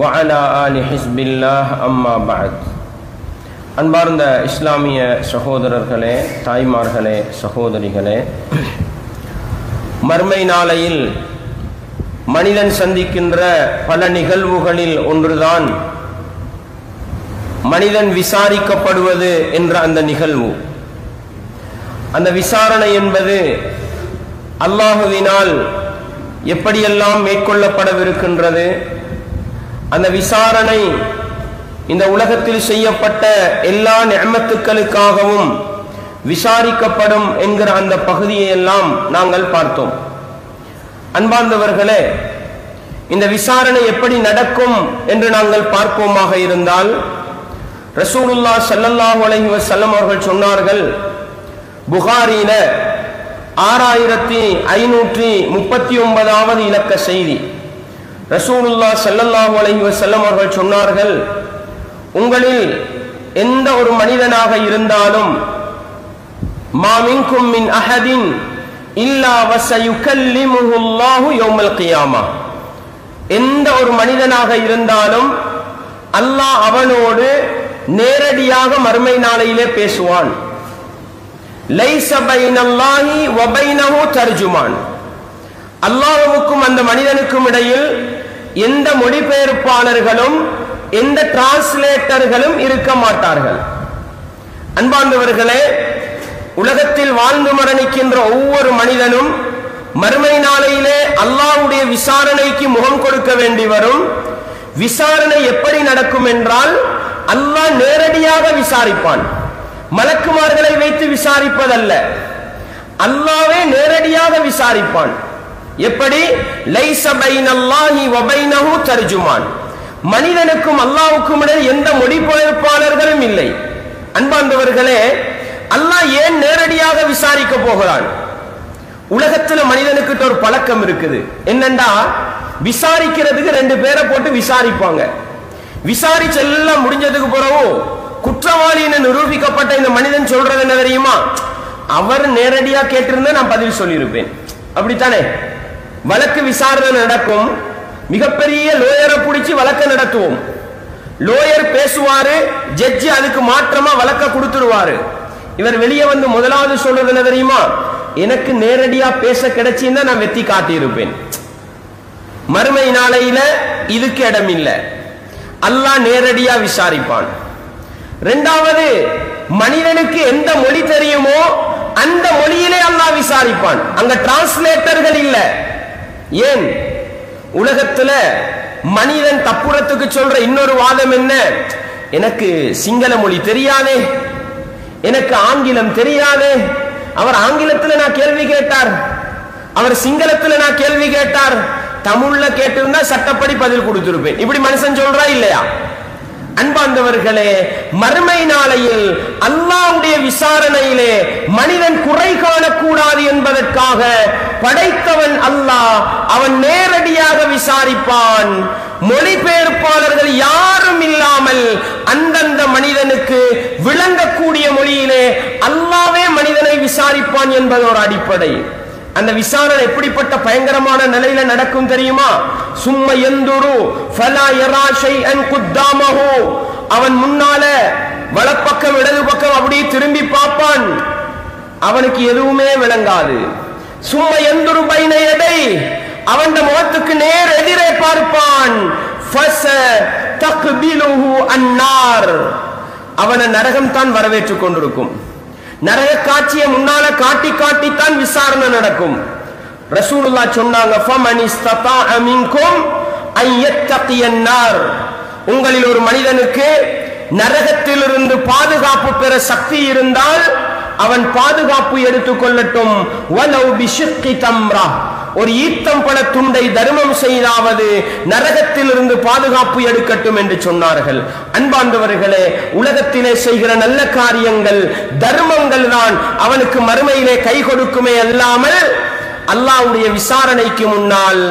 وعلى آل حزب الله أما بعد அன்பார்ந்த இஸ்லாமிய சகோதரர்களே, தாய்மார்களே, சகோதரிகளே, மர்மை நாளையில் மனிதன் சந்திக்கின்ற பல நிகழ்வுகளில் ஒன்றுதான் மனிதன் விசாரிக்கப்படுவது என்ற அந்த நிகழ்வு. அந்த விசாரணை என்பது அல்லாஹுவினால் எப்படியெல்லாம் மேற்கொள்ளப்படவிருக்கின்றது, அந்த விசாரணை இந்த உலகத்தில் செய்யப்பட்ட எல்லா நிஅமத்துக்களுக்காகவும் விசாரிக்கப்படும் என்கிற அந்த பகுதியை எல்லாம் நாங்கள் பார்த்தோம். அன்பார்ந்தவர்களே, இந்த விசாரணை எப்படி நடக்கும் என்று நாங்கள் பார்ப்போமாக இருந்தால், ரசூலுல்லாஹ் ஸல்லல்லாஹு அலைஹி வஸல்லம் அவர்கள் சொன்னார்கள், புகாரில 6539வது இலக்க செய்தி. ரசூலுல்லாஹ் ஸல்லல்லாஹு அலைஹி வஸல்லம் அவர்கள் சொன்னார்கள், உங்களில் எந்த ஒரு மனிதனாக இருந்தாலும் மா மின்கும் மின் அஹதின் இல்லா வஸயுகல்லிமுஹு அல்லாஹு யௌமல் கியாமா, எந்த ஒரு மனிதனாக இருந்தாலும் அல்லாஹ் அவனோடு நேரடியாக மறுமை நாளையிலே பேசுவான். லைஸ பைனல்லாஹி வ பைனஹு தர்ஜுமான், அல்லாஹ்வுக்கும் அந்த மனிதனுக்கும் இடையில் எந்த மொழிபெயர்ப்பாளர்களும் எந்த டிரான்ஸ்லேட்டர்களும் இருக்க மாட்டார்கள். அன்பார்ந்தவர்களே, உலகத்தில் வாழ்ந்து மரணிக்கின்ற ஒவ்வொரு மனிதனும் மறுமை நாளையிலே அல்லாஹ்வுடைய விசாரணைக்கு முகம் கொடுக்க வேண்டி வரும். விசாரணை எப்படி நடக்கும் என்றால், அல்லாஹ் நேரடியாக விசாரிப்பான். மலக்குமார்களை வைத்து விசாரிப்பதல்ல, அல்லாஹ்வே நேரடியாக விசாரிப்பான். எப்படி? லைஸ பைனல்லாஹி வ பைனஹு தர்ஜுமான், மனிதனுக்கும் அல்லாஹ்வுக்கும் இடையில் எந்த மொழிபெயர்ப்பாளர்களும் இல்லை. அன்பார்ந்தவர்களே, அல்லாஹ் ஏன் நேரடியாக விசாரிக்க போகிறான்? உலகத்துல மனிதனுக்கு ஒரு பழக்கம் இருக்குது. என்னண்டா, விசாரிக்கிறதுக்கு 2 பேரை போட்டு விசாரிப்பாங்க. விசாரிச்சு எல்லாம் முடிஞ்சதுக்கு பிறகு குற்றவாளின்னு நிரூபிக்கப்பட்ட இந்த மனிதன் சொல்றது என்ன தெரியுமா? அவர் நேரடியா கேட்டிருந்தா நான் பதில் சொல்லியிருப்பேன். அப்படித்தானே? வழக்கு விசாரணை நடக்கும், மிகப்பெரிய லோயரை பிடிச்சி வழக்க நடத்துவோம். லோயர் பேசுவாரு, ஜட்ஜி அதுக்கு மாற்றமா வழக்க கொடுத்துருவாரு. இவர் வெளியே வந்து முதலாவது சொல்றது என்ன தெரியுமா? எனக்கு நேரடியா பேச கிடைச்சிருந்தா நான் வெற்றி காட்டியிருப்பேன். மறுமை நாளையில இதுக்கு இடம் இல்லை, அல்லாஹ் நேரடியா விசாரிப்பான். 2வது, மனிதனுக்கு எந்த மொழி தெரியுமோ அந்த மொழியிலே அல்லாஹ் விசாரிப்பான். அங்க டிரான்ஸ்லேட்டர்கள் இல்ல. ஏன்? உலகத்துல மனிதன் தப்புறத்துக்கு சொல்ற இன்னொரு வாதம் என்ன? எனக்கு சிங்கள மொழி தெரியாதே, எனக்கு ஆங்கிலம் தெரியாதே. அவர் ஆங்கிலத்தில் நான் கேள்வி கேட்டார், அவர் சிங்களத்தில் நான் கேள்வி கேட்டார், தமிழ்ல கேட்டிருந்தா சட்டப்படி பதில் கொடுத்திருப்பேன். இப்படி மனுஷன் சொல்றா இல்லையா? அன்பார்ந்தவர்களே, மறுமை நாளையில் அல்லாஹ்வுடைய விசாரணையிலே மனிதன் குறை காணக்கூடாது என்பதற்காக படைத்தவன் அல்லாஹ், அவன் நேரடியாக விசாரிப்பான். மொழிபெயர்ப்பாளர்கள் யாரும் இல்லாமல் அந்தந்த மனிதனுக்கு விளங்கக்கூடிய மொழியிலே அல்லாஹ்வே மனிதனை விசாரிப்பான் என்பது ஒரு அடிப்படை. அந்த விசாரணை எப்படிப்பட்ட பயங்கரமான நிலையில நடக்கும் தெரியுமா? சும்ம யந்துரு ஃபலா யரா ஷைஅன் குத்தாமஹு, அவன் முன்னால வலப்பக்கம் இடது பக்கம் அப்படியே திரும்பி பார்ப்பான், அவனுக்கு எதுவுமே விளங்காது. சும்ம யந்துரு பைன யதை, அவன் முகத்துக்கு நேர் எதிரே பார்ப்பான். ஃபஸ தக்பிலுஹு அன்னார், அவனை நரகம் தான் வரவேற்றுக் கொண்டிருக்கும். நரக காட்சியை முன்னால காட்டி காட்டித்தான் விசாரணை நடக்கும். ரசூலுல்லாஹ் சொன்னாங்க, ஃபமன் இஸ்ததாஅ மின்கும் அன் யத்தகியன் நார், உங்களில் ஒரு மனிதனுக்கு நரகத்திலிருந்து பாதுகாப்பு பெற சக்தி இருந்தால் அவன் பாதுகாப்பு எடுத்துக் கொள்ளட்டும். வலவ் பிஷிக்கி தம்ரா, ஒரு ஈத்தம்பழ துண்டை தர்மம் செய்தாவது நரகத்திலிருந்து பாதுகாப்பு எடுக்கட்டும் என்று சொன்னார்கள். அன்பார்ந்தவர்களே, உலகத்திலே செய்கிற நல்ல காரியங்கள், தர்மங்கள் தான் அவனுக்கு மறுமையிலே கை கொடுக்குமே அல்லாமல் அல்லாஹ்வுடைய விசாரணைக்கு முன்னால்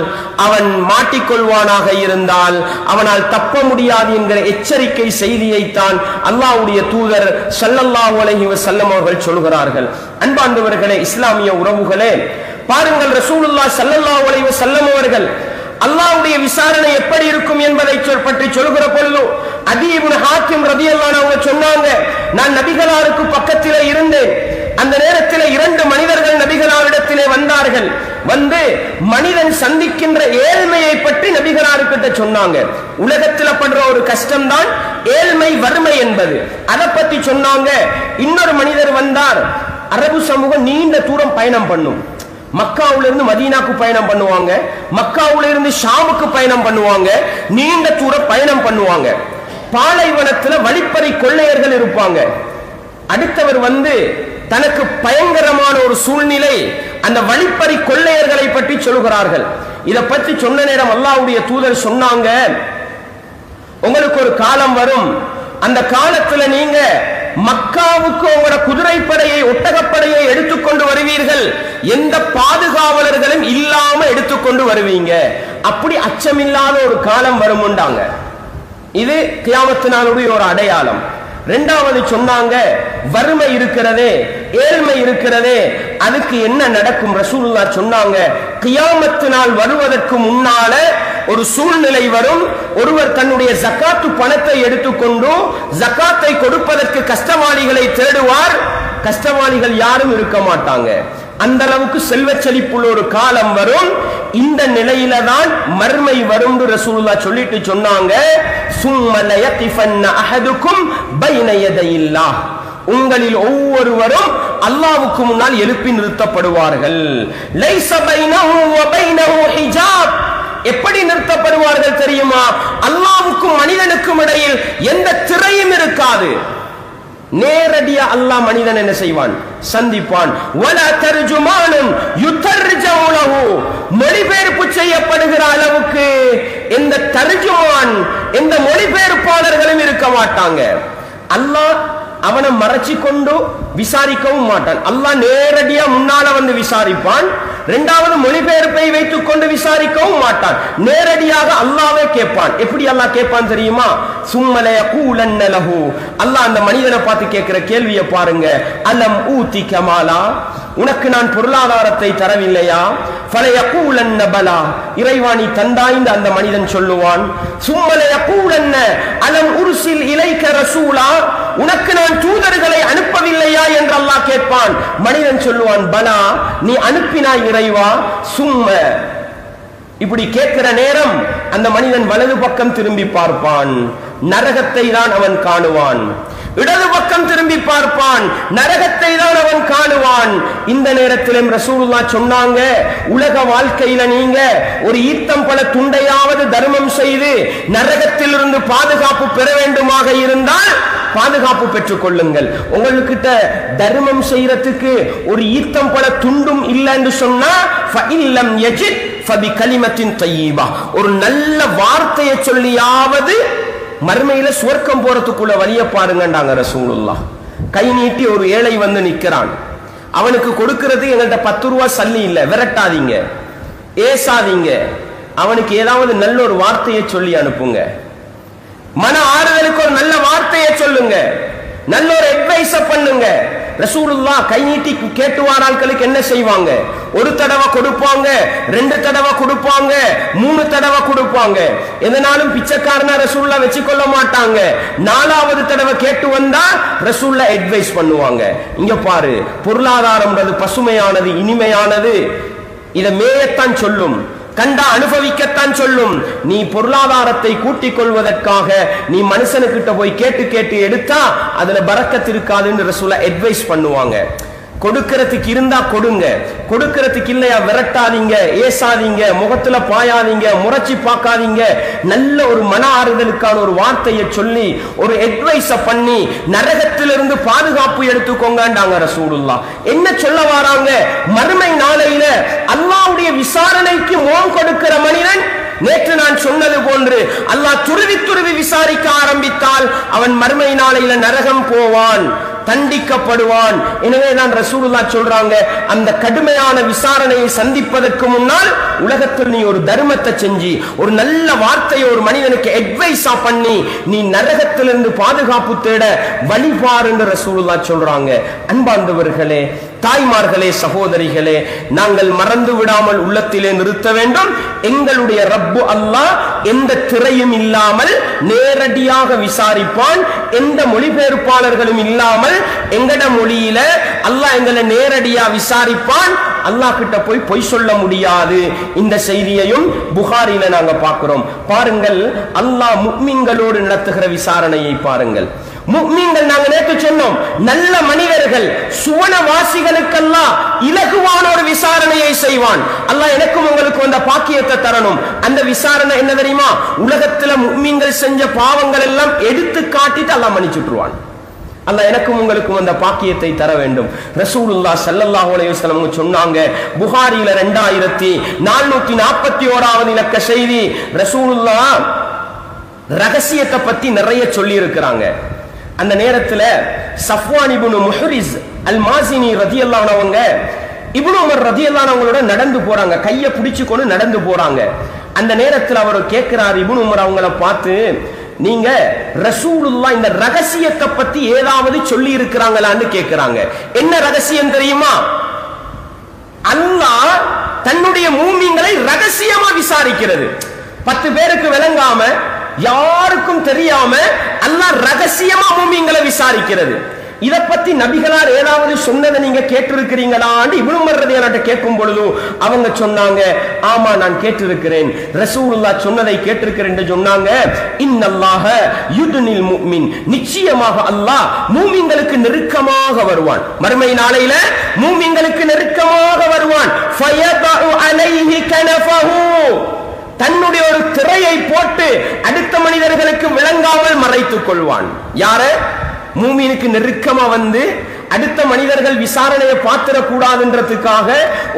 அவன் மாட்டிக்கொள்வானாக இருந்தால் அவனால் தப்ப முடியாது என்கிற எச்சரிக்கை செய்தியைத்தான் அல்லாஹ்வுடைய தூதர் ஸல்லல்லாஹு அலைஹி வஸல்லம் அவர்கள் சொல்கிறார்கள். அன்பார்ந்தவர்களே, இஸ்லாமிய உறவுகளே, பாருங்கள், ரசூலுல்லாஹ் ஸல்லல்லாஹு அலைஹி வஸல்லம் அவர்கள் அல்லாஹ்வுடைய விசாரணை எப்படி இருக்கும் என்பதை பற்றி சொல்கிற பொழுது அதி இப்னு ஹாத்திம் ரலியல்லாஹு அன்ஹு சொன்னாங்க, நான் நபிகளாருக்கு பக்கத்திலே இருந்தேன். அந்த நேரத்தில் 2 மனிதர்கள் நபிகளாரிடத்திலே வந்தார்கள். வந்து மனிதன் சந்திக்கின்ற ஏழ்மையை பற்றி நபிகளார்கிட்ட சொன்னாங்க. உலகத்தில் படுற ஒரு கஷ்டம் தான் ஏழ்மை, வறுமை என்பது. அதை பற்றி சொன்னாங்க. இன்னொரு மனிதர் வந்தார். அரபு சமூகம் நீண்ட தூரம் பயணம் பண்ணும். மக்காவுல இருந்து மதீனாக்கு பயணம் பண்ணுவாங்க, மக்காவுல இருந்து ஷாமுக்கு பயணம் பண்ணுவாங்க, நீண்ட தூர பயணம் பண்ணுவாங்க. பாலைவனத்துல வழிப்பறி கொள்ளையர்கள் இருப்பாங்க. அடுத்தவர் வந்து தனக்கு பயங்கரமான ஒரு சூழ்நிலை, அந்த வழிப்பறி கொள்ளையர்களை பற்றி சொல்கிறார்கள். இதை பற்றி சொன்ன நேரம் அல்லாஹ்வுடைய தூதர் சொன்னாங்க, உங்களுக்கு ஒரு காலம் வரும், அந்த காலத்துல நீங்க மக்காவுக்கு உங்களோட குதிரைப்படையை, ஒட்டகப்படையை எடுத்துக்கொண்டு வருவீர்கள், எந்த பாதுகாவலர்களும் இல்லாம எடுத்துக்கொண்டு வருவீங்க. அப்படி அச்சமில்லாத ஒரு காலம் வரும்ண்டாங்க. இது கியாமத் நாளுடைய ஒரு அடையாளம். இரண்டாவது சொன்னாங்க, வறுமை இருக்கிறதே, ஏழ்மை இருக்கிறதே, அதுக்கு என்ன நடக்கும்? ரசூலுல்லாஹ் சொன்னாங்க, கியாமத் நாள் வருவதற்கு முன்னால ஒரு சூழ்நிலை வரும். ஒருவர் தன்னுடைய ஜகாத்து பணத்தை எடுத்துக்கொண்டு ஜகாத்தை கொடுப்பதற்கு கஷ்டவாளிகளை தேடுவார். கஷ்டவாளிகள் யாரும் இருக்க மாட்டாங்க. அந்த அளவுக்கு செல்வ செழிப்புள்ள ஒரு காலம் வரும். இந்த நிலையில தான் மர்மை வரும் ரசூலுல்லாஹ் சொல்லிட்டு சொன்னாங்க, சும்ம லயகிஃபன்ன அஹதுக்கும் பைன யதையில்லாஹ், உங்களில் ஒவ்வொருவரும் அல்லாஹ்வுக்கு முன்னால் எழுப்பி நிறுத்தப்படுவார்கள். லைஸ பைனஹு வ பைனஹு ஹிஜாப், எப்படி நிறுத்தப்படுவார்கள் தெரியுமா? அல்லாஹ்வுக்கும் மனிதனுக்கும் இடையில் எந்த திரையும் இருக்காது. நேரடியா அல்லாஹ் மனிதன் என்ன செய்வான்? சந்திப்பான். வலா தர்ஜுமானுன் யுதர்ஜமு லஹு, மொழிபெயர்ப்பு செய்யப்படுகிற அளவுக்கு எந்த தர்ஜுமான், எந்த மொழிபெயர்ப்பாளர்களும் இருக்க மாட்டாங்க. அல்லாஹ் அவனை மறைச்சு கொண்டு விசாரிக்கவும் மாட்டான். அல்லாஹ் நேரடியா முன்னால வந்து விசாரிப்பான். இரண்டாவது மொழிபெயர்ப்பை வைத்துக் கொண்டு விசாரிக்கவும் மாட்டான். நேரடியாக அல்லாஹ்வே கேட்பான். எப்படி அல்லாஹ் கேட்பான் தெரியுமா? சும்மல யகூலன்ன லஹு, அல்லாஹ் அந்த மனிதனை பார்த்து கேட்கிற கேள்வியை பாருங்க. அலம் ஊதி கமாலா, உனக்கு நான் பொருளாதாரத்தை தரவில்லையா? ஃபலயகூலன்ன பலா, இறைவா நீ தந்தாய்ந்து அந்த மனிதன் சொல்லுவான். சும்மல யகூலன்ன அலம் உர்சில் இலைக ரசூலா, உனக்கு நான் தூதர்களை அனுப்பவில்லையா என்று அல்லாஹ் கேட்பான். மனிதன் சொல்லுவான், பலா நீ அனுப்பினாய் இறைவா. சும்ம, இப்படி கேட்கிற நேரம் அந்த மனிதன் வலது பக்கம் திரும்பி பார்ப்பான், நரகத்தை தான் அவன் காணுவான். இடது பக்கம் திரும்பி பார்ப்பான், நரகத்தை தான் அவன் காணுவான். இந்த நேரத்திலும் ரசூலுல்லாஹ் சொன்னாங்க, உலக வாழ்க்கையில நீங்க ஒரு ஈத்தம் பல துண்டையாவது தர்மம் செய்து நரகத்திலிருந்து பாதுகாப்பு பெற வேண்டுமாக இருந்தால் பாதுகாப்பு பெற்றுக் கொள்ளுங்கள். உங்கள்கிட்ட தர்மம் செய்யறதுக்கு ஒரு ஈத்தம் பல துண்டும் இல்லைன்னு சொன்னா ஃபஇல்லம் யஜித் ஃபபிகலிமத்தின் தய்யிபா, ஒரு நல்ல வார்த்தையை சொல்லியாவது மர்மையில சுவர்க்கம் போறதுக்குள்ள வழிய பாருங்கன்றாங்க ரசூலுல்லாஹ். கை நீட்டி ஒரு ஏழை வந்து நிக்கிறான், அவனுக்கு கொடுக்கிறது எங்கள்கிட்ட 10 ரூபாய் சல்லி இல்ல, விரட்டாதீங்க, ஏசாதீங்க, அவனுக்கு ஏதாவது நல்ல ஒரு வார்த்தையை சொல்லி அனுப்புங்க. மன ஆறுதலுக்கு ஒரு நல்ல வார்த்தையை சொல்லுங்க, நல்ல ஒரு அட்வைஸ் பண்ணுங்க. ரசூலுல்லாஹ் கை நீட்டி கேட்டு வாராள்களுக்கு என்ன செய்வாங்க? ஒரு தடவை கொடுப்பாங்க, 2 தடவை கொடுப்பாங்க, 3 தடவை கொடுப்பாங்க. எதனாலும் பிச்சைக்காரனா ரசூலுல்லாஹ் வச்சுக்கொள்ள மாட்டாங்க. 4வது தடவை கேட்டு வந்தா ரசூலுல்லாஹ் அட்வைஸ் பண்ணுவாங்க. இங்க பாரு, பொருளாதாரம்ன்றது பசுமையானது, இனிமையானது, இதை மேயத்தான் சொல்லும், கண்டா அனுபவிக்கத்தான் சொல்லும். நீ பொருளாதாரத்தை கூட்டிக் கொள்வதற்காக நீ மனுஷனுக்கிட்ட போய் கேட்டு கேட்டு எடுத்தா அதுல பரக்கத் இருக்காதுன்னு ரசூலுல்லாஹ் அட்வைஸ் பண்ணுவாங்க. கொடுக்கிறதுக்கு இருந்தா கொடுங்க, கொடுக்கிறதுக்கு இல்லையா விரட்டாதீங்க, ஏசாதீங்க, முகத்துல பாயாதீங்க, முறைச்சி பார்க்காதீங்க. நல்ல ஒரு மன ஆறுதலுக்கான ஒரு வார்த்தையை சொல்லி ஒரு அட்வைஸ பண்ணி நரகத்திலிருந்து பாதுகாப்பு எடுத்துக்கோங்கன்றாங்க ரசூலுல்லாஹ். என்ன சொல்ல வராங்க? மறுமை நாளையில அல்லாஹ்வுடைய விசாரணைக்கு முகம் கொடுக்கிற மனிதன், நேற்று நான் சொன்னது போன்று அல்லாஹ் துருவி துருவி விசாரிக்க ஆரம்பித்தால் அவன் மறுமை நாளையில நரகம் போவான், தண்டிக்கப்படுவான். எனவே தான் ரசூலுல்லாஹ் சொல்றாங்க, அந்த கடுமையான விசாரணையை சந்திப்பதற்கு முன்னால் உலகத்தில் நீ ஒரு தர்மத்தை செஞ்சு ஒரு நல்ல வார்த்தையை ஒரு மனிதனுக்கு அட்வைஸா பண்ணி நீ நரகத்திலிருந்து பாதுகாப்பு தேட வழிபார் என்று ரசூலுல்லாஹ் சொல்றாங்க. அன்பார்ந்தவர்களே, தாய்மார்களே, சகோதரிகளே, நாங்கள் மறந்து விடாமல் உள்ளத்திலே நிறுத்த வேண்டும். எங்களுடைய ரப்பு அல்லாஹ் எந்த திரையும் இல்லாமல் நேரடியாக விசாரிப்பான். எந்த மொழிபெயர்ப்பாளர்களும் இல்லாமல் எங்கட மொழியில அல்லாஹ் எங்களை நேரடியா விசாரிப்பான். அல்லாஹ் கிட்ட போய் பொய் சொல்ல முடியாது. இந்த செய்தியையும் புகாரில நாங்க பார்க்கிறோம். பாருங்கள், அல்லாஹ் முஃமின்களோடு நடத்துகிற விசாரணையை பாருங்கள். முஃமின்கள், நாங்க நேற்று சொன்னோம், நல்ல மனிதர்கள் சுவனவாசிகளுக்கெல்லாம் இலகுவான ஒரு விசாரணையை செய்வான். அல்லாஹ் எனக்கும் உங்களுக்கு அந்த பாக்கியத்தை தரணும். அந்த விசாரணை என்ன தெரியுமா? உலகத்துல முஃமின்கள் செஞ்ச பாவங்கள் எல்லாம் எடுத்து காட்டிட்டு அல்லாஹ் மன்னிச்சுட்டுருவான். அல்லாஹ் எனக்கும் உங்களுக்கும் அந்த பாக்கியத்தை தர வேண்டும். ரசூலுல்லாஹ் ஸல்லல்லாஹு அலைஹி வஸல்லம் சொன்னாங்க, புகாரில 2441வது இலக்க செய்தி. ரசூலுல்லாஹ் ரகசியத்தை பத்தி நிறைய சொல்லி இருக்கிறாங்க. அந்த நேரத்தில் சஃப்வான் இப்னு முஹ்ரிஸ் அல் மாசினி ரதியல்லாஹு அன்ஹு இப்னு உமர் ரதியல்லாஹு அன்ஹுவோட நடந்து போறாங்க, கையை பிடிச்சு கொண்டு நடந்து போறாங்க. அந்த நேரத்தில் அவர் கேட்கிறார், இப்னு உமர் அவங்கள பார்த்து, நீங்க ரசூலுல்லாஹ் இந்த ரகசியத்தை பத்தி ஏதாவது சொல்லி இருக்கிறாங்களான்னு கேட்கிறாங்க. என்ன ரகசியம் தெரியுமா? அல்லாஹ் தன்னுடைய மூமின்களை ரகசியமா விசாரிக்கிறது. 10 பேருக்கு விளங்காம, யாருக்கும் தெரியாம அல்லாஹ் ரகசியமா மூமின்களை விசாரிக்கிறது. இத பத்தி நபிகளார் ஏதாவது சொன்னதை நீங்க கேட்டிருக்கிறீங்களான்னு இப்னு உமர் ரலியல்லாஹு அன்ஹு கேட்கும் பொழுது அவங்க சொன்னாங்க, ஆமா நான் கேட்டிருக்கிறேன், ரசூலுல்லாஹ் சொன்னதை கேட்டிருக்கிறேன் என்று சொன்னாங்க. இன்னல்லாஹ யுத்னில் முஃமின், நிச்சயமாக அல்லாஹ் மூமின்களுக்கு நெருக்கமாக வருவான். மறுமை நாளையில மூமின்களுக்கு நெருக்கமாக வருவான். ஃபயதஉ அலைஹி கனஃபஹு, தன்னுடைய ஒரு திரையை போட்டு அடுத்த மனிதர்களுக்கு விளங்காமல் மறைத்துக் கொள்வான். யார? மூமினுக்கு நெருக்கமா வந்து அடுத்த மனிதர்கள் விசாரணையை பார்த்திடக்கூடாதுன்றதுக்காக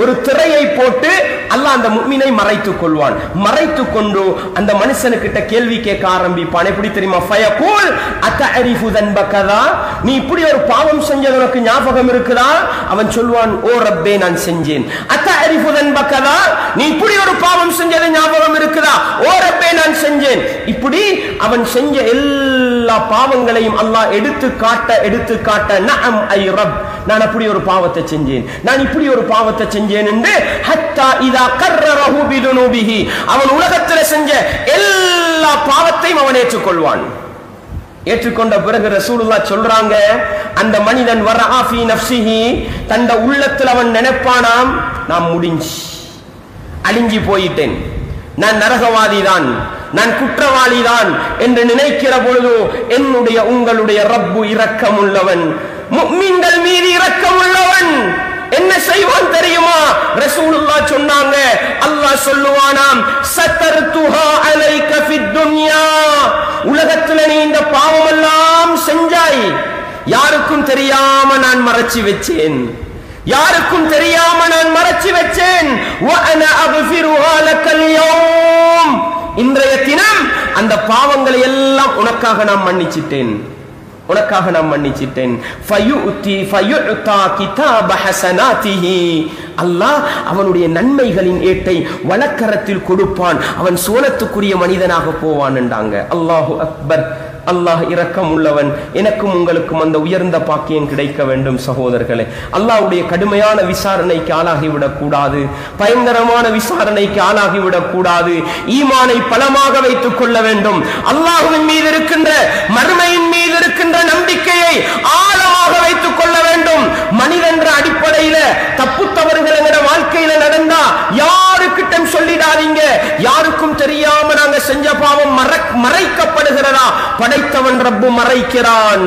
ஒரு திரையை போட்டு அல்லாஹ் அந்த முஃமினை மறைத்துக் கொள்வான். மறைத்துக் கொண்டு அந்த மனுஷனுக்கிட்ட கேள்வி கேட்க ஆரம்பிப்பான். எப்படி தெரியுமா? ஃபயகூல் அத்தஅரிஃபு தன்பகதா, நீ இப்படி ஒரு பாவம் செஞ்சது உனக்கு ஞாபகம் இருக்குதா? அவன் சொல்வான், ஓ ரப்பே நான் செஞ்சேன். அத்தஅரிஃபு தன்பகதா, நீ இப்படி ஒரு பாவம் செஞ்சது ஞாபகம் இருக்குதா? ஓ ரப்பே நான் செஞ்சேன். இப்படி அவன் செஞ்ச எல்லா பாவங்களையும் அல்லாஹ் எடுத்து காட்ட நஅம் ஐ ரப், நான் அப்படி ஒரு பாவத்தை செஞ்சேன், நான் இப்படி ஒரு பாவத்தை செஞ்சேன் என்று ஹத்தா இதா கர்ரரஹு பிதுனூபிஹி, அவன் உலகத்தில் செஞ்ச எல்லா பாவத்தையும் அவன் ஏற்றுக்கொள்வான். ஏற்றுக்கொண்ட பிறகு ரசூலுல்லாஹ் சொல்றாங்க, அந்த மனிதன் வரஆ ஃபீ நஃப்ஸிஹி, தந்த உள்ளத்தில் அவன் நினைப்பானாம், நான் முடிஞ்சு அழிஞ்சி போயிட்டேன், நான் நரகவாதிதான், நான் குற்றவாளிதான் என்று நினைக்கிற பொழுது என்னுடைய உங்களுடைய ரப்பு இரக்கமுள்ளவன், முஃமின்கள் மீது இரக்கமுள்ளவன். என்ன செய்வான் தெரியுமா? ரசூலுல்லாஹ் சொன்னாங்க, அல்லாஹ் சொல்லுவானாம், சதர்துஹா அலைக ஃபித் துன்யா, உலகத்துல நீ இந்த பாவம் எல்லாம் செஞ்சாய், யாருக்கும் தெரியாம நான் மறைச்சு வச்சேன், யாருக்கும் தெரியாம நான் மறைச்சு வச்சேன். வஅனா அக்ஃபிருஹா லக்கல் யௌம், இன்றைய தினம் அந்த பாவங்களை எல்லாம் உனக்காக நான் மன்னிச்சிட்டேன், உனக்காக நான் மன்னிச்சிட்டேன். ஃபயுத்தா கிதாப ஹஸனாத்திஹி, அல்லாஹ் அவனுடைய நன்மைகளின் ஏட்டை வலக்கரத்தில் கொடுப்பான், அவன் சுவனத்துக்குரிய மனிதனாக போவான் என்றாங்க. அல்லாஹு அக்பர். அல்லாஹ் இரக்கம் உள்ளவன். எனக்கும் உங்களுக்கும் அந்த உயர்ந்த பாக்கியம் கிடைக்க வேண்டும் சகோதரர்களே. அல்லாஹ்வுடைய கடுமையான விசாரணைக்கு ஆளாகிவிடக் கூடாது, பயங்கரமான விசாரணைக்கு ஆளாகிவிடக் கூடாது. ஈமானை பலமாக வைத்துக் கொள்ள வேண்டும். அல்லாஹ்வின் மீது இருக்கின்ற, மறுமையின் மீது இருக்கின்ற நம்பிக்கையை ஆழமாக வைத்துக் கொள்ள வேண்டும். மனிதன்ற அடிப்படையில தப்பு தவறுகள் என்கிற வாழ்க்கையில நடந்தா யாருக்கிட்டும் சொல்லிடாதீங்க. யாருக்கும் தெரியாம நாங்க செஞ்ச பாவம் மறைக்கப்படுகிறதா? படைத்தவன் ரப்பு மறைக்கிறான்.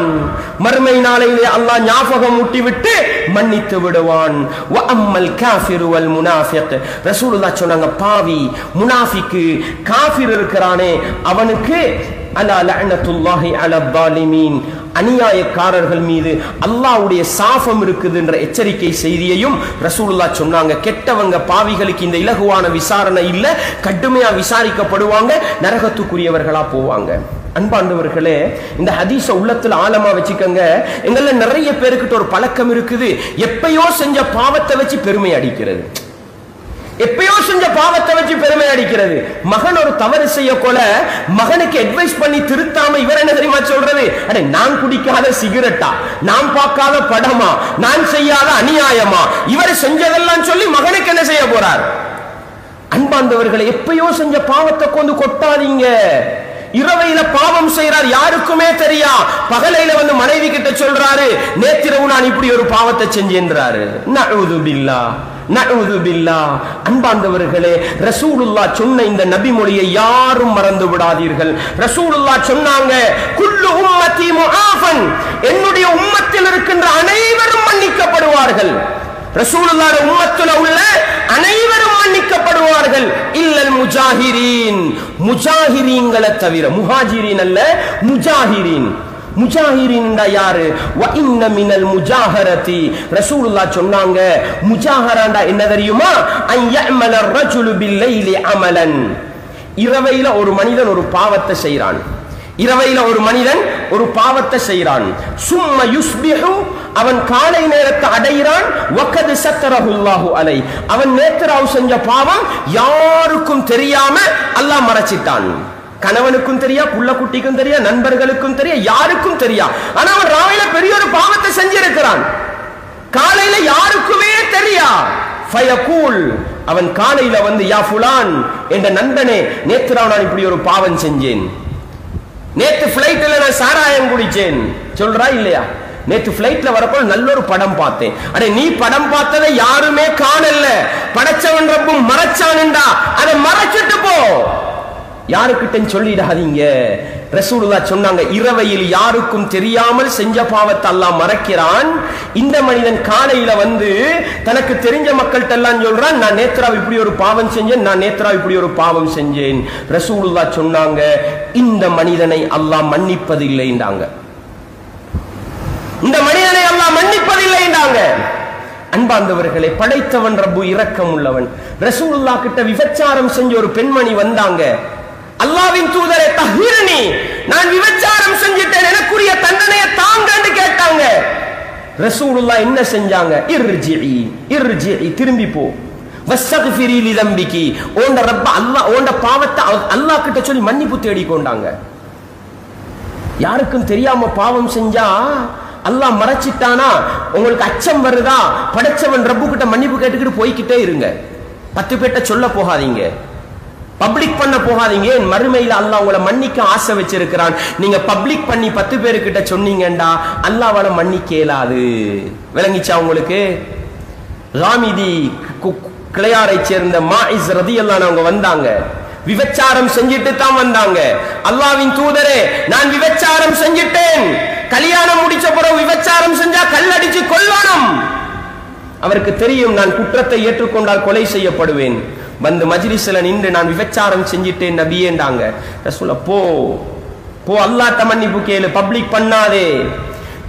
மறுமை நாளையிலே அல்லாஹ் ஞாபகம் ஊட்டிவிட்டு மன்னித்து விடுவான். வ அம்மல் காஃபிரு வல் முனாஃபிக், ரசூலுல்லாஹ் சொன்னாங்க, பாவி முனாஃபிக்கு காஃபிர் இருக்கிறானே அவனுக்கு அலா லஅனத்துல்லாஹி அலா ஸாலிமீன், அநியாயக்காரர்கள் மீது அல்லாஹ்வுடைய சாபம் இருக்குது என்ற எச்சரிக்கை செய்தியையும் ரசூலுல்லாஹ் சொன்னாங்க. கெட்டவங்க பாவிகளுக்கு இந்த இலகுவான விசாரணை இல்ல, கடுமையா விசாரிக்கப்படுவாங்க, நரகத்துக்குரியவர்களா போவாங்க. அன்பாண்டவர்களே, இந்த ஹதீஸ உள்ளத்துல ஆழமா வச்சுக்கங்க. எங்கள நிறைய பேருக்கிட்ட ஒரு பழக்கம் இருக்குது, எப்பயோ செஞ்ச பாவத்தை வச்சு பெருமை அடிக்கிறது. எப்பயோ செஞ்ச பாவத்தை வச்சு பெருமை அடிக்கிறது. மகன் ஒரு தவறு செய்ய கொல மகனுக்கு அட்வைஸ் பண்ணி திருத்தாம இவர் என்ன தெரியுமா சொல்றது, அடே நான் குடிக்காத சிகரெட்டா, நான் பார்க்காத படமா, நான் செய்யாத அநியாயமா, இவர் செஞ்சதெல்லாம் சொல்லி மகனுக்கு என்ன செய்ய போறார்? அன்பார்ந்தவர்களை, எப்பயோ செஞ்ச பாவத்தை கொண்டு கொட்டாதீங்க. இரவையில பாவம் செய்யறார், யாருக்குமே தெரியா. பகலையில வந்து மனைவி கிட்ட சொல்றாரு, நேத்திரவு நான் இப்படி ஒரு பாவத்தை செஞ்சேன்றாரு. நஊது பில்லாஹ், நஊது பில்லாஹ். அன்பார்ந்தவர்களே, ரசூலுல்லாஹ் சொன்ன இந்த நபி மொழியை யாரும் மறந்து விடாதீர்கள். ரசூலுல்லாஹ் சொன்னாங்க, குல்லு உம்மத்தி முஆஃபன், என்னுடைய உம்மத்தில் இருக்கின்ற அனைவரும் மன்னிக்கப்படுவார்கள். ரசூலுல்லாஹ் உம்மத்துல உள்ள அனைவரும் மன்னிக்கப்படுவார்கள். இல்லல் முஜாஹிரீன், முஜாஹிரீன்களை தவிர. முஹாஜிரீன் அல்ல, முஜாஹிரீன். முஜாஹிரீன் யாரு? வ இன்ன மினல் முஜாஹரதி, ரசூலுல்லாஹ் சொன்னாங்க முஜாஹரண்டா என்ன தெரியுமா? அன் யஅமல الرجل بالليل عملا, இரவையில ஒரு மனிதன் ஒரு பாவத்தை செய்றான். இரவையில ஒரு மனிதன் ஒரு பாவத்தை செய்கிறான். சும்ம யுஸ்பிஹு, அவன் காலை நேரத்தை அடைகிறான். வகத் சத்தரஹுல்லாஹு அலை, அவன் நேத்ராவு செஞ்ச பாவம் யாருக்கும் தெரியாம அல்லாஹ் மறைச்சிட்டான். கணவனுக்கும் தெரியா, புள்ள குட்டிக்கும் தெரியா, நண்பர்களுக்கும் தெரியா, யாருக்கும் தெரியா. ஆனா அவன் ராவையில பெரிய ஒரு பாவத்தை செஞ்சிருக்கிறான், காலையில யாருக்குமே தெரியா. ஃபயகூல், அவன் காலையில வந்து யா ஃபுலான், என்ற நண்பனே, நேத்ராவு நான் இப்படி ஒரு பாவம் செஞ்சேன், நேத்து பிளைட்ல நான் சாராயம் குடிச்சேன் சொல்றா இல்லையா? நேத்து பிளைட்ல வரப்போ நல்ல ஒரு படம் பார்த்தேன். அடே நீ படம் பார்த்ததை யாருமே காணல, படைச்சவன் ரப்பும் மறைச்சானுண்டா, அதை மறைச்சிட்டு போ, யாருக்கிட்ட சொல்லிடாதீங்க. ரசூலுல்லாஹ் சொன்னாங்க, இரவையில் யாருக்கும் தெரியாமல் செஞ்ச பாவத்தை அல்லாஹ் மறைக்கிறான். இந்த மனிதன் காலையில வந்து தனக்கு தெரிஞ்ச மக்கள்கிட்ட எல்லாம் சொல்றான், நான் நேத்ரா இப்படி ஒரு பாவம் செஞ்சேன், நான் நேத்ரா இப்படி ஒரு பாவம் செஞ்சேன். ரசூலுல்லாஹ் சொன்னாங்க, இந்த மனிதனை அல்லாஹ் மன்னிப்பதில்லைன்றாங்க. இந்த மனிதனை அல்லாஹ் மன்னிப்பதில்லைன்றாங்க. அன்பார்ந்தவர்களே, படைத்தவன் ரப்பு இரக்கம் உள்ளவன். ரசூலுல்லாஹ் கிட்ட விபச்சாரம் செஞ்ச ஒரு பெண்மணி வந்தாங்க. அல்லாஹ்வின் தூதரே தஹீரனி, நான் விபச்சாரம் செஞ்சிட்டேன், எனக்குரிய தண்டனையை தாங்கன்னு கேட்டாங்க. ரசூலுல்லாஹ் என்ன செஞ்சாங்க? இர்ஜிஇ, இர்ஜிஇ, திரும்பி போ. வஸ்தக்ஃபிரி லிதம்பிகி, ஓண்ட ரப்ப அல்லாஹ் ஓண்ட பாவத்தை அல்லாஹ் கிட்ட சொல்லி மன்னிப்பு தேடி கொண்டாங்க. யாருக்கும் தெரியாம பாவம் செஞ்சா அல்லாஹ் மறைச்சிட்டானா உங்களுக்கு அச்சம் வருதா? படைச்சவன் ரப்பு கிட்ட மன்னிப்பு கேட்டுக்கிட்டு போய்கிட்டே இருங்க. 10 பேர்ட்ட சொல்ல போகாதீங்க, பப்ளிக் பண்ண போகாதீங்க. மறுமையில அல்லாஹ் உங்களை மன்னிக்க ஆசை வச்சிருக்கிறான். நீங்க பப்ளிக் பண்ணி 10 பேருக்கிட்ட சொன்னீங்கண்டா அல்லாஹ்வால மன்னிக்க இயலாது. விளங்கிச்சா உங்களுக்கு? ராமிதி கிளையாரை சேர்ந்த மாஇஸ் ரலியல்லாஹு அன்ஹு வந்தாங்க, விபச்சாரம் செஞ்சிட்டு தான் வந்தாங்க. அல்லாஹ்வின் தூதரே, நான் விபச்சாரம் செஞ்சிட்டேன், கல்யாணம் முடிச்ச பிறகு விபச்சாரம் செஞ்சா கல்லடிச்சு கொல்லணும். அவருக்கு தெரியும் நான் குற்றத்தை ஏற்றுக்கொண்டால் கொலை செய்யப்படுவேன். வந்து மஜ்லிஸ்ல நின்று நான் விபச்சாரம் செஞ்சிட்டேன் நபியேண்டாங்க. ரசூலுல்லாஹ் போ போ, அல்லாஹ்ட்ட மன்னிப்பு கேளு, பப்ளிக் பண்ணாதே.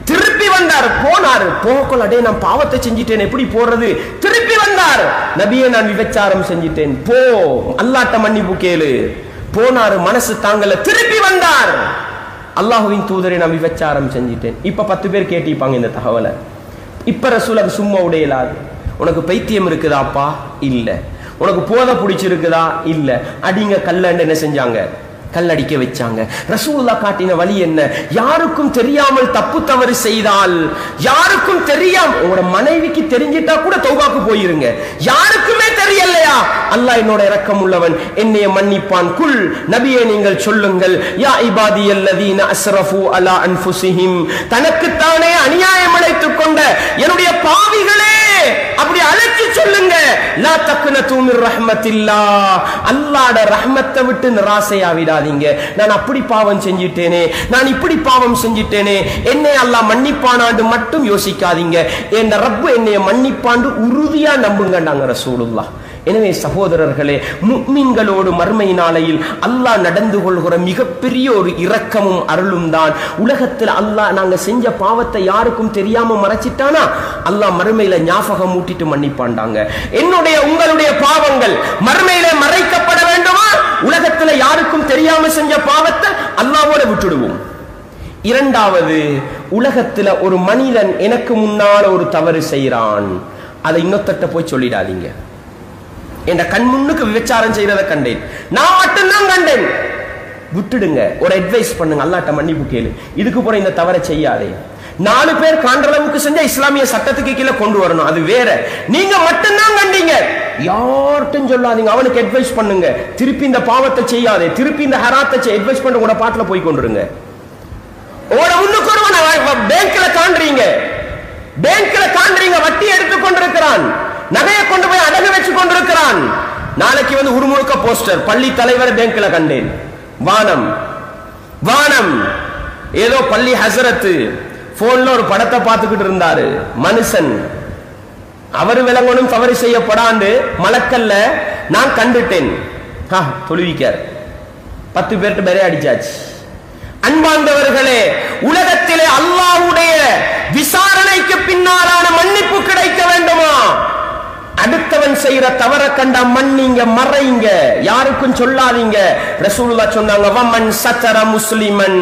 திருப்பி வந்தார், போனார். போகல, அடே நான் பாவத்தை செஞ்சிட்டேன், எப்படி போறது? திருப்பி வந்தார், நபியே நான் விபச்சாரம் செஞ்சிட்டேன், போ அல்லாஹ்ட்ட மன்னிப்பு கேளு. போனாரு, மனசு தாங்கல, திருப்பி வந்தார். அல்லாஹ்வின் தூதரே நான் விபச்சாரம் செஞ்சிட்டேன். இப்ப 10 பேர் கேட்டிப்பாங்க இந்த தகவலை. இப்ப ரசூலுல்லாஹ் சும்மா உடையலாது. உனக்கு பைத்தியம் இருக்குதாப்பா? இல்ல. உனக்கு போதை பிடிச்சிருக்குதா? இல்ல. அடிங்க கல்லன்னு என்ன செஞ்சாங்க? கல்லடிக்க வச்சாங்க. ரசூலுல்லாஹ் காட்டின வழி என்ன? யாருக்கும் தெரியாமல் தப்பு தவறு செய்தால், யாருக்கும் தெரியாம, உங்களோட மனைவிக்கு தெரிஞ்சிட்டா கூட தௌபாக்கு போயிருங்க. யாருக்குமே தெரியலையா? அல்லாஹ் என்னோட இரக்கம் உள்ளவன், என்னைய மன்னிப்பான். குல், நபியே நீங்கள் சொல்லுங்கள், யா இபாதியல்லதீன அஸ்ரஃபு அலா அன்ஃபுஸிஹிம், தனக்குத்தானே அநியாயம் இழைத்துக் கொண்ட என்னுடைய பாவிகளே, அப்படி அழைச்சு சொல்லுங்க, லா தக்னது மிர் ரஹ்மத்தில்லாஹ், அல்லாஹ்வுடைய ரஹ்மத்தை விட்டு நிராசையாவிடாதீங்க. நான் அப்படி பாவம் செஞ்சிட்டேனே, நான் இப்படி பாவம் செஞ்சிட்டேனே, என்னை அல்லாஹ் மன்னிப்பானாண்டு மட்டும் யோசிக்காதீங்க. என் ரப்பு என்னைய மன்னிப்பாண்டு உறுதியா நம்புங்கன்னாங்க ரசூலுல்லாஹ். எனவே சகோதரர்களே, முஃமின்களோடு மறுமை நாளையில் அல்லாஹ் நடந்து கொள்கிற மிகப்பெரிய ஒரு இரக்கமும் அருளும் தான். உலகத்தில் அல்லாஹ் நாங்க செஞ்ச பாவத்தை யாருக்கும் தெரியாம மறைச்சிட்டானா அல்லாஹ் மறுமையில ஞாபகம் ஊட்டிட்டு மன்னிப்பாண்டாங்க. என்னுடைய உங்களுடைய பாவங்கள் மறுமையில மறைக்கப்பட வேண்டுமா? உலகத்துல யாருக்கும் தெரியாம செஞ்ச பாவத்தை அல்லாஹ்வோட விட்டுடுவோம். இரண்டாவது, உலகத்துல ஒரு மனிதன் எனக்கு முன்னால ஒரு தவறு செய்யறான், அதை இன்னொருத்தட்ட போய் சொல்லிடாதீங்க. என் கண் முன்னுக்கு விபச்சாரம் செய்யறத கண்டேன், நான் மட்டும்தான் கண்டேன். விட்டுடுங்க, ஒரு அட்வைஸ் பண்ணுங்க, அல்லாஹ்ட்ட மன்னிப்பு கேளு, இதுக்கு போற இந்த தவறை செய்யாதே. 4 பேர் காண்ற அளவுக்கு செஞ்சா இஸ்லாமிய சட்டத்துக்கு கீழே கொண்டு வரணும், அது வேற. நீங்க மட்டும்தான் கண்டீங்க, யார்ட்டும் சொல்லாதீங்க, அவனுக்கு அட்வைஸ் பண்ணுங்க, திருப்பி இந்த பாவத்தை செய்யாதே, திருப்பி இந்த ஹராத்தை அட்வைஸ் பண்ண கூட பாட்டுல போய் கொண்டுருங்க. உங்களோட முன்னுக்கு ஒருவன் பேங்க்ல காண்றீங்க, வட்டி எடுத்து கொண்டிருக்கிறான், நகையை கொண்டு போய் அடகு வச்சு கொண்டிருக்கிறான். நாளைக்கு வந்து உருமுழுக்க போஸ்டர், பள்ளி தலைவர் பேங்க்ல கண்டேன், வானம் வானம். ஏதோ பள்ளி ஹசரத்து போன்ல ஒரு படத்தை பார்த்துக்கிட்டு இருந்தாரு மனுஷன், அவர் விளங்கணும் தவறு செய்யப்படாண்டு மலக்கல்ல நான் கண்டுட்டேன். தொழுவிக்கார் 10 பேர்கிட்ட பெரிய அடிச்சாச்சு. அன்பார்ந்தவர்களே, உலகத்திலே அல்லாஹ்வுடைய விசாரணைக்கு பின்னாலான மன்னிப்பு கிடைக்க வேண்டுமா? அடுத்தவன் செய்யற தவற கண்டா மன்னிங்க, மறைங்க, யாருக்கும் சொல்லாதீங்க. ரசூலுல்லாஹ் சொன்னாங்க, வமன் சத்தர முஸ்லிமன்,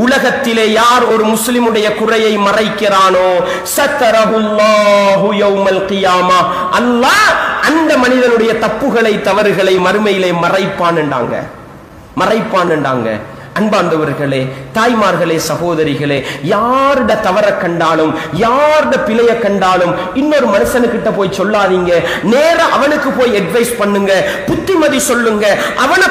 உலகத்திலே யார் ஒரு முஸ்லிமுடைய குறையை மறைக்கிறானோ சத்தரஹுல்லாஹு யௌமல் கியாமா, அல்லாஹ் அந்த மனிதனுடைய தப்புகளை தவறுகளை மறுமையிலே மறைப்பான்ண்டாங்க. அன்பார்ந்தவர்களே, தாய்மார்களே, சகோதரிகளே, யாருட தவற கண்டாலும் யாருட பிழைய கண்டாலும் இன்னொரு மனுஷனுக்கிட்ட போய் சொல்லாதீங்க, நேரா அவனுக்கு போய் அட்வைஸ் பண்ணுங்க, புத்திமதி சொல்லுங்க, அவனை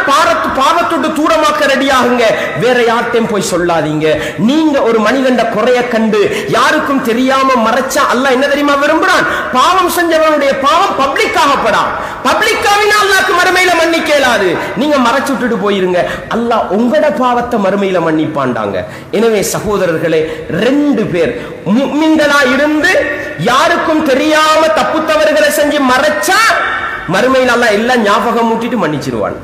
பாவத்தோடு தூரமாக்க ரெடியாகுங்க, வேற யார்ட்டையும் போய் சொல்லாதீங்க. நீங்க ஒரு மனிதண்ட குறைய கண்டு யாருக்கும் தெரியாம மறைச்சா அல்லாஹ் என்ன தெரியுமா விரும்புறான்? பாவம் செஞ்சவனுடைய பாவம் பப்ளிக்காகப்படா, பப்ளிக்காவினா அல்லாஹ்க்கு மறுமையில மன்னிக்க இயலாது. நீங்க மறைச்சு விட்டுட்டு போயிருங்க, அல்லாஹ் உங்களோட பாவத்தை மறுமையில மன்னிப்பாண்டாங்க. எனவே சகோதரர்களே, 2 பேர் முஃமின்களா இருந்து யாருக்கும் தெரியாம தப்பு தவறுகளை செஞ்சு மறைச்சா மறுமையில அல்லாஹ் எல்லாம் ஞாபகம் ஊட்டிட்டு மன்னிச்சிருவான்.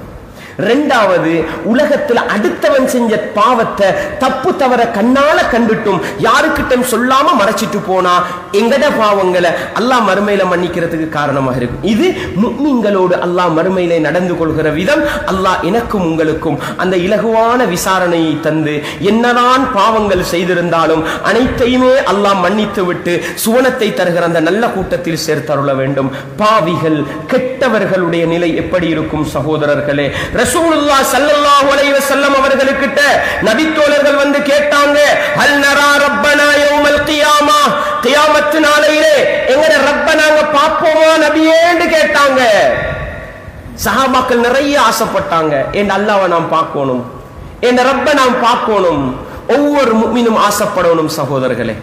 2வது, உலகத்துல அடுத்தவன் செஞ்ச பாவத்தை தப்பு தவற கண்ணால கண்டுட்டும் யாருக்கிட்டும் சொல்லாம மறைச்சிட்டு போனா எங்கட பாவங்களை அல்லாஹ் மறுமையில மன்னிக்கிறதுக்கு காரணமாக இருக்கும். இது முஃமின்களோடு அல்லாஹ் மறுமையிலே நடந்து கொள்கிற விதம். அல்லாஹ் எனக்கும் உங்களுக்கும் அந்த இலகுவான விசாரணையை தந்து என்னதான் பாவங்கள் செய்திருந்தாலும் அனைத்தையுமே அல்லாஹ் மன்னித்து விட்டு சுவனத்தை தருகிற அந்த நல்ல கூட்டத்தில் சேர்த்தருள வேண்டும். பாவிகள் கெட்டவர்களுடைய நிலை எப்படி இருக்கும் சகோதரர்களே? ரசூலுல்லாஹ் ஸல்லல்லாஹு அலைஹி வஸல்லம் அவர்களுக்கிட்ட நபி தோழர்கள் வந்து கேட்டாங்க, ஹல் நரா ரப்பனா யௌமல் கியாமா, கியாமத் நாளையிலே எங்கட ரப்ப நாங்க பாப்போமா நபியேன்னு கேட்டாங்க. சஹாபாக்கள் நிறைய ஆசைப்பட்டாங்க, என் அல்லாஹ்வை நாம் பார்க்கணும், என் ரப்ப நாம் பார்க்கணும். ஒவ்வொரு முஃமினும் ஆசைப்படணும் சகோதரர்களே,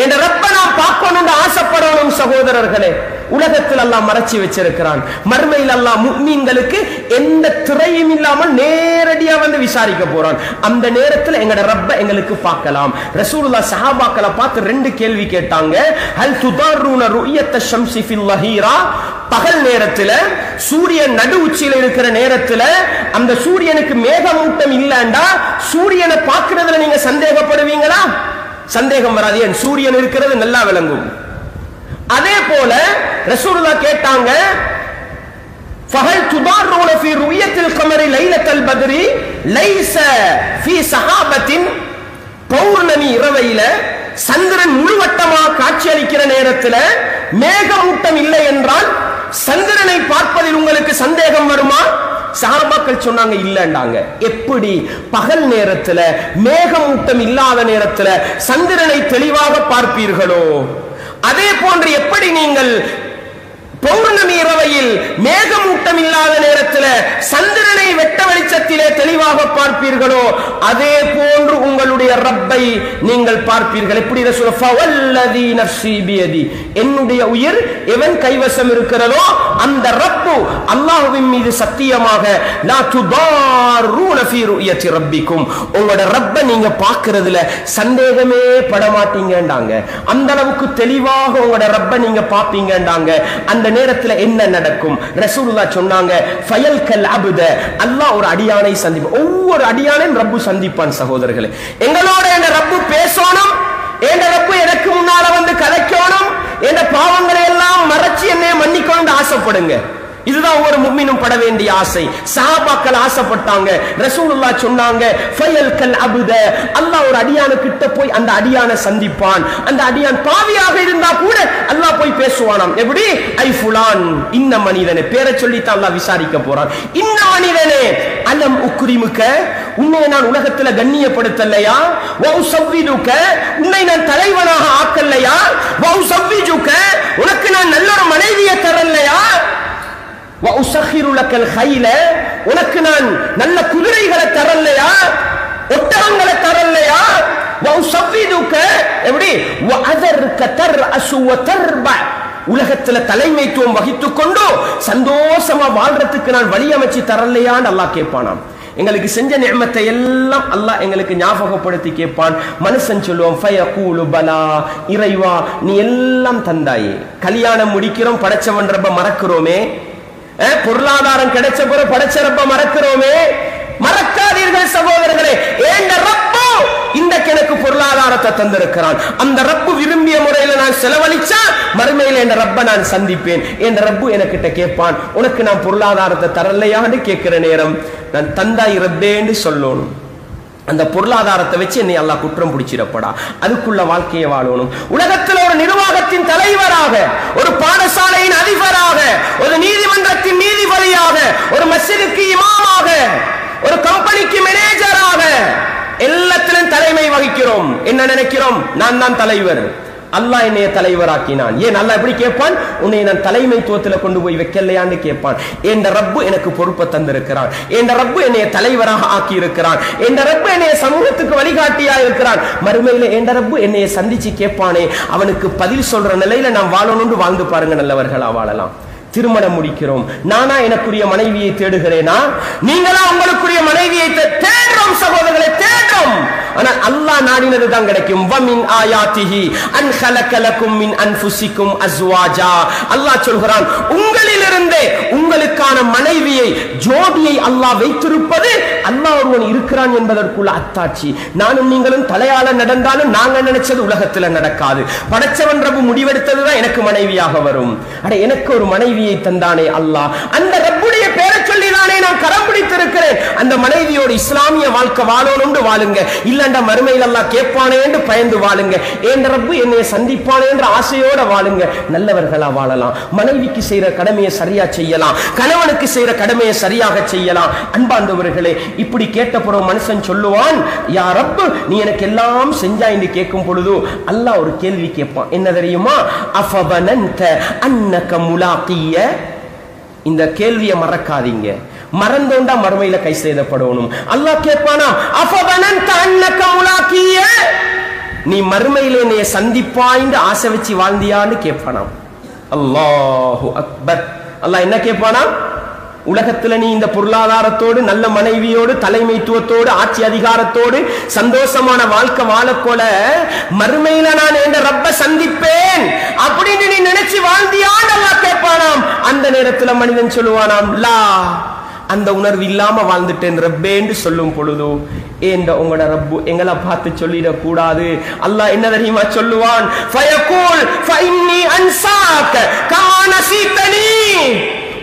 என் ரப்ப நாம் பார்க்கணும் ஆசைப்படணும் சகோதரர்களே. உலகத்தில் அல்லாஹ் மறைச்சி வச்சிருக்கிறான், மறுமையில் அல்லாஹ் முஃமின்களுக்கு எந்த திரையும் இல்லாமல் நேரடியா வந்து விசாரிக்க போறான். அந்த நேரத்தில் எங்கட ரப்ப எங்களுக்கு பார்க்கலாம். ரசூலுல்லாஹ் சஹாபாக்களை பார்த்து 2 கேள்வி கேட்டாங்க. ஹல் துதாரூன ருயத்த ஷம்ஸி ஃபில் லஹீரா, பகல் நேரத்துல சூரியன் நடு உச்சியில இருக்கிற நேரத்துல அந்த சூரியனுக்கு மேகமூட்டம் இல்லண்டா சூரியனை பார்க்கிறதுல நீங்க சந்தேகப்படுவீங்களா? சந்தேகம் வராது, ஏன் சூரியன் இருக்கிறது நல்லா விளங்கும். அதே போல ரசூலுல்லாஹ் கேட்டாங்க, ஃபஹல் துதாரூன ஃபீ ருயத்தில் கமரி லைலத்தல் பத்ரி லைஸ ஃபீ சஹாபத்தின், பௌர்ணமி இரவையில சந்திரன் முழுவட்டமாக காட்சியளிக்கிற நேரத்தில் மேகமூட்டம் இல்லை என்றால் சந்திரனை பார்ப்பதில் உங்களுக்கு சந்தேகம் வருமா? சஹாபாக்கள் சொன்னாங்க இல்லண்டாங்க. எப்படி? பகல் நேரத்துல மேகமூட்டம் இல்லாத நேரத்துல சந்திரனை தெளிவாக பார்ப்பீர்களோ அதே போன்று எப்படி நீங்கள் பௌர்ணமி இரவையில் மேகமூட்டம் இல்லாத நேரத்தில் சந்திரனை வெட்ட வெளிச்சத்திலே தெளிவாக பார்ப்பீர்களோ அதே போன்று உங்களுடைய ரப்பை நீங்கள் பார்ப்பீர்கள். எப்படி ரசூல் ஃபவல்லதி நஃப்ஸி பியதி, என்னுடைய உயிர் எவன் கைவசம் இருக்கிறதோ அந்த ரப்பு அல்லாஹ்வின் மீது சத்தியமாக லா துதாரூன ஃபீ ருயத்தி ரப்பிக்கும், உங்களோட ரப்பை நீங்க பார்க்கிறதுல சந்தேகமே பட மாட்டீங்கன்றாங்க. அந்த அளவுக்கு தெளிவாக உங்களோட ரப்பை நீங்க பார்ப்பீங்கன்றாங்க. அந்த நேரத்தில் என்ன நடக்கும்? ரசூலுல்லாஹ் சொன்னாங்க, ஃபயல்கல் அப்த, அல்லாஹ் ஒரு அடியானை சந்திப்பான். ஒவ்வொரு அடியானையும் ரப்பு சந்திப்பான். சகோதரர்களே, எங்களோட என் ரப்பு பேசணும், என் ரப்பு எனக்கு முன்னால வந்து கலைக்கணும், என் பாவங்களை எல்லாம் மறைச்சு என்னை மன்னிக்கணும்னு ஆசைப்படுங்க. இதுதான் ஒவ்வொரு முஃமினும் பட வேண்டிய ஆசை. சஹாபாக்கள் ஆசைப்பட்டாங்க. ரசூலுல்லாஹ் சொன்னாங்க, ஃபயல்கல் அப்த, அல்லாஹ் ஒரு அடியான கிட்ட போய் அந்த அடியான சந்திப்பான். அந்த அடியான் பாவியாக இருந்தா கூட அல்லாஹ் போய் பேசுவானாம். எப்படி? ஐ ஃபுலான், இன்ன மனிதனே, பேரை சொல்லி தான் அல்லாஹ் விசாரிக்க போறான். இன்ன மனிதனே, அலம் உக்ரிமுக, உன்னை நான் உலகத்துல கண்ணியப்படுத்தலையா? வௌசவ்விதுக, உன்னை நான் தலைவனாக ஆக்கலையா? வௌசவ்விஜுக, உனக்கு நான் நல்ல ஒரு மனைவியை தரலையா? வஉஸஹிரு லக்கல் கைல, உனக்கு நான் நல்ல குதிரைகளை தரலையா? ஒட்டகங்களை தரலையா? வஉஸவ்விதுக, எப்படி? வஅதர்க தர்அசு வதர்ப, உலகத்துல தலைமைத்துவம் வகித்துக் கொண்டு சந்தோஷமா வாழ்றதுக்கு நான் வழி அமைச்சு தரலையான்னு அல்லாஹ் கேட்பானாம். எங்களுக்கு செஞ்ச நிஅமத்தை எல்லாம் அல்லாஹ் எங்களுக்கு ஞாபகப்படுத்தி கேட்பான். மனுஷன் சொல்லுவோம், ஃபயகூலு பலா, இறைவா நீ எல்லாம் தந்தாயே. கல்யாணம் முடிக்கிறோம், படைச்சவன் ரப்ப மறக்கிறோமே. பொருளாதாரம் கிடைச்ச பிறகு படைச்ச ரப்ப மறக்கிறோமே. மறக்காதீர்கள் சகோதரர்களே, ஏண்ட ரப்பு இன்றைக்கு எனக்கு பொருளாதாரத்தை தந்திருக்கிறான். அந்த ரப்பு விரும்பிய முறையில நான் செலவழிச்சா மறுமையில என் ரப்ப நான் சந்திப்பேன். என் ரப்பு எனக்கிட்ட கேட்பான், உனக்கு நான் பொருளாதாரத்தை தரலையான்னு கேட்கிற நேரம் நான் தந்தாய் ரப்பேன்னு சொல்லணும். அந்த பொருளாதாரத்தை வச்சு என்னை அல்லாஹ் குற்றம் பிடிச்சிடப்படா. அதுக்குள்ள வாழ்க்கையை வாழணும். உலகத்தில் ஒரு நிர்வாகத்தின் தலைவராக, ஒரு பாடசாலையின் அதிபராக, ஒரு நீதிமன்றத்தின் நீதிபதியாக, ஒரு மஸ்ஜிதுக்கு இமாமாக, ஒரு கம்பெனிக்கு மேனேஜராக, எல்லாத்திலும் தலைமை வகிக்கிறோம். என்ன நினைக்கிறோம்? நான் தான் தலைவர். அல்லாஹ் என்னைய தலைவராக்கினான். ஏன் அல்லாஹ் எப்படி கேட்பான்? உன்னை நான் தலைமைத்துவத்துல கொண்டு போய் வைக்கலையான்னு கேட்பான். என்ற ரப்பு எனக்கு பொறுப்பை தந்திருக்கிறான். என்ற ரப்பு என்னைய தலைவராக ஆக்கி இருக்கிறான். என்ற ரப்பு என்னைய சமூகத்துக்கு வழிகாட்டியா இருக்கிறான். மறுமையில என்ற ரப்பு என்னைய சந்திச்சு கேட்பானே, அவனுக்கு பதில் சொல்ற நிலையில நாம் வாழணும்னு வாழ்ந்து பாருங்க, நல்லவர்களா வாழலாம். திருமணம் முடிக்கிறோம், நானா எனக்குரிய மனைவியை தேடுகிறேனா? நீங்களா உங்களுக்குரிய மனைவியை தேடுறோம் சகோதரர்களே, தேடுறோம். ஆனால் அல்லாஹ் நாடினது தான் கிடைக்கும். வமின் ஆயாத்திஹி அன் خلق لكم من انفسكم ازواجا, அல்லாஹ் சொல்கிறான், உங்களிலிருந்தே உங்களுக்கான மனைவியை, ஜோடியை அல்லாஹ் வைத்திருப்பது அல்லாஹ் ஒருவன் இருக்கிறான் என்பதற்குள்ள அத்தாட்சி. நானும் நீங்களும் தலையால நடந்தாலும் நாங்க நினைச்சது உலகத்துல நடக்காது. படைச்சவன் ரப்பு முடிவெடுத்ததுதான் எனக்கு மனைவியாக வரும். அட, எனக்கு ஒரு மனைவியை தந்தானே அல்லாஹ், அந்த ரப்புடைய பேரை சொல்லிதானே நான் கரம் பிடித்திருக்கிறேன். அந்த மனைவியோடு இஸ்லாமிய வாழ்க்கை வாழணும்னு வாழுங்க. இல்லண்டா மறுமையில் அல்லாஹ் கேட்பானே என்று பயந்து வாழுங்க. ஏன் ரப்பு என்னை சந்திப்பானே என்ற ஆசையோட வாழுங்க. நல்லவர்களா வாழலாம். மனைவிக்கு செய்யற கடமையை சரியா செய்யலாம். கணவனுக்கு செய்யற கடமையை சரியாக செய்யலாம். அன்பார்ந்தவர்களே, இப்படி கேட்ட பிறகு மனுஷன் சொல்லுவான், யா ரப்பு நீ எனக்கு எல்லாம் செஞ்சா என்று கேட்கும் பொழுது அல்லாஹ் ஒரு கேள்வி கேட்பான். என்ன தெரியுமா? அஃபபனன்த அன்னக முலாக்கிய. இந்த கேள்வியை மறக்காதீங்க. மறந்தோண்டா மறுமையில கை செய்தப்படணும். அல்லாஹ் கேட்பானா, அஃபபனன்த அன்னக முலாக்கிய, நீ மறுமையிலே நீ சந்திப்பாய்ந்து ஆசை வச்சு வாழ்ந்தியான்னு கேட்பானாம். அல்லாஹு அக்பர். அல்லாஹ் என்ன கேட்பானா? உலகத்துல நீ இந்த பொருளாதாரத்தோடு, நல்ல மனைவியோடு, தலைமைத்துவத்தோடு, ஆட்சி அதிகாரத்தோடு சந்தோஷமான வாழ்க்கை வாழக்கொல மறுமையில நான் என்ற ரப்ப சந்திப்பேன் அப்படின்னு நீ நினைச்சு வாழ்ந்தியான்னு அல்லாஹ் கேட்பானாம். அந்த நேரத்துல மனிதன் சொல்லுவானாம், லா, அந்த உணர்வு இல்லாம வாழ்ந்துட்டேன் ரப்பேன்னு சொல்லும் பொழுதோ, ஏண்ட உங்களோட ரப்பு எங்களை பார்த்து சொல்லிடக் கூடாது. அல்லாஹ் என்ன தெரியுமா சொல்லுவான்? ஃபயகூல் ஃபஇன்னி அன்சாக கமா நஸீதனி.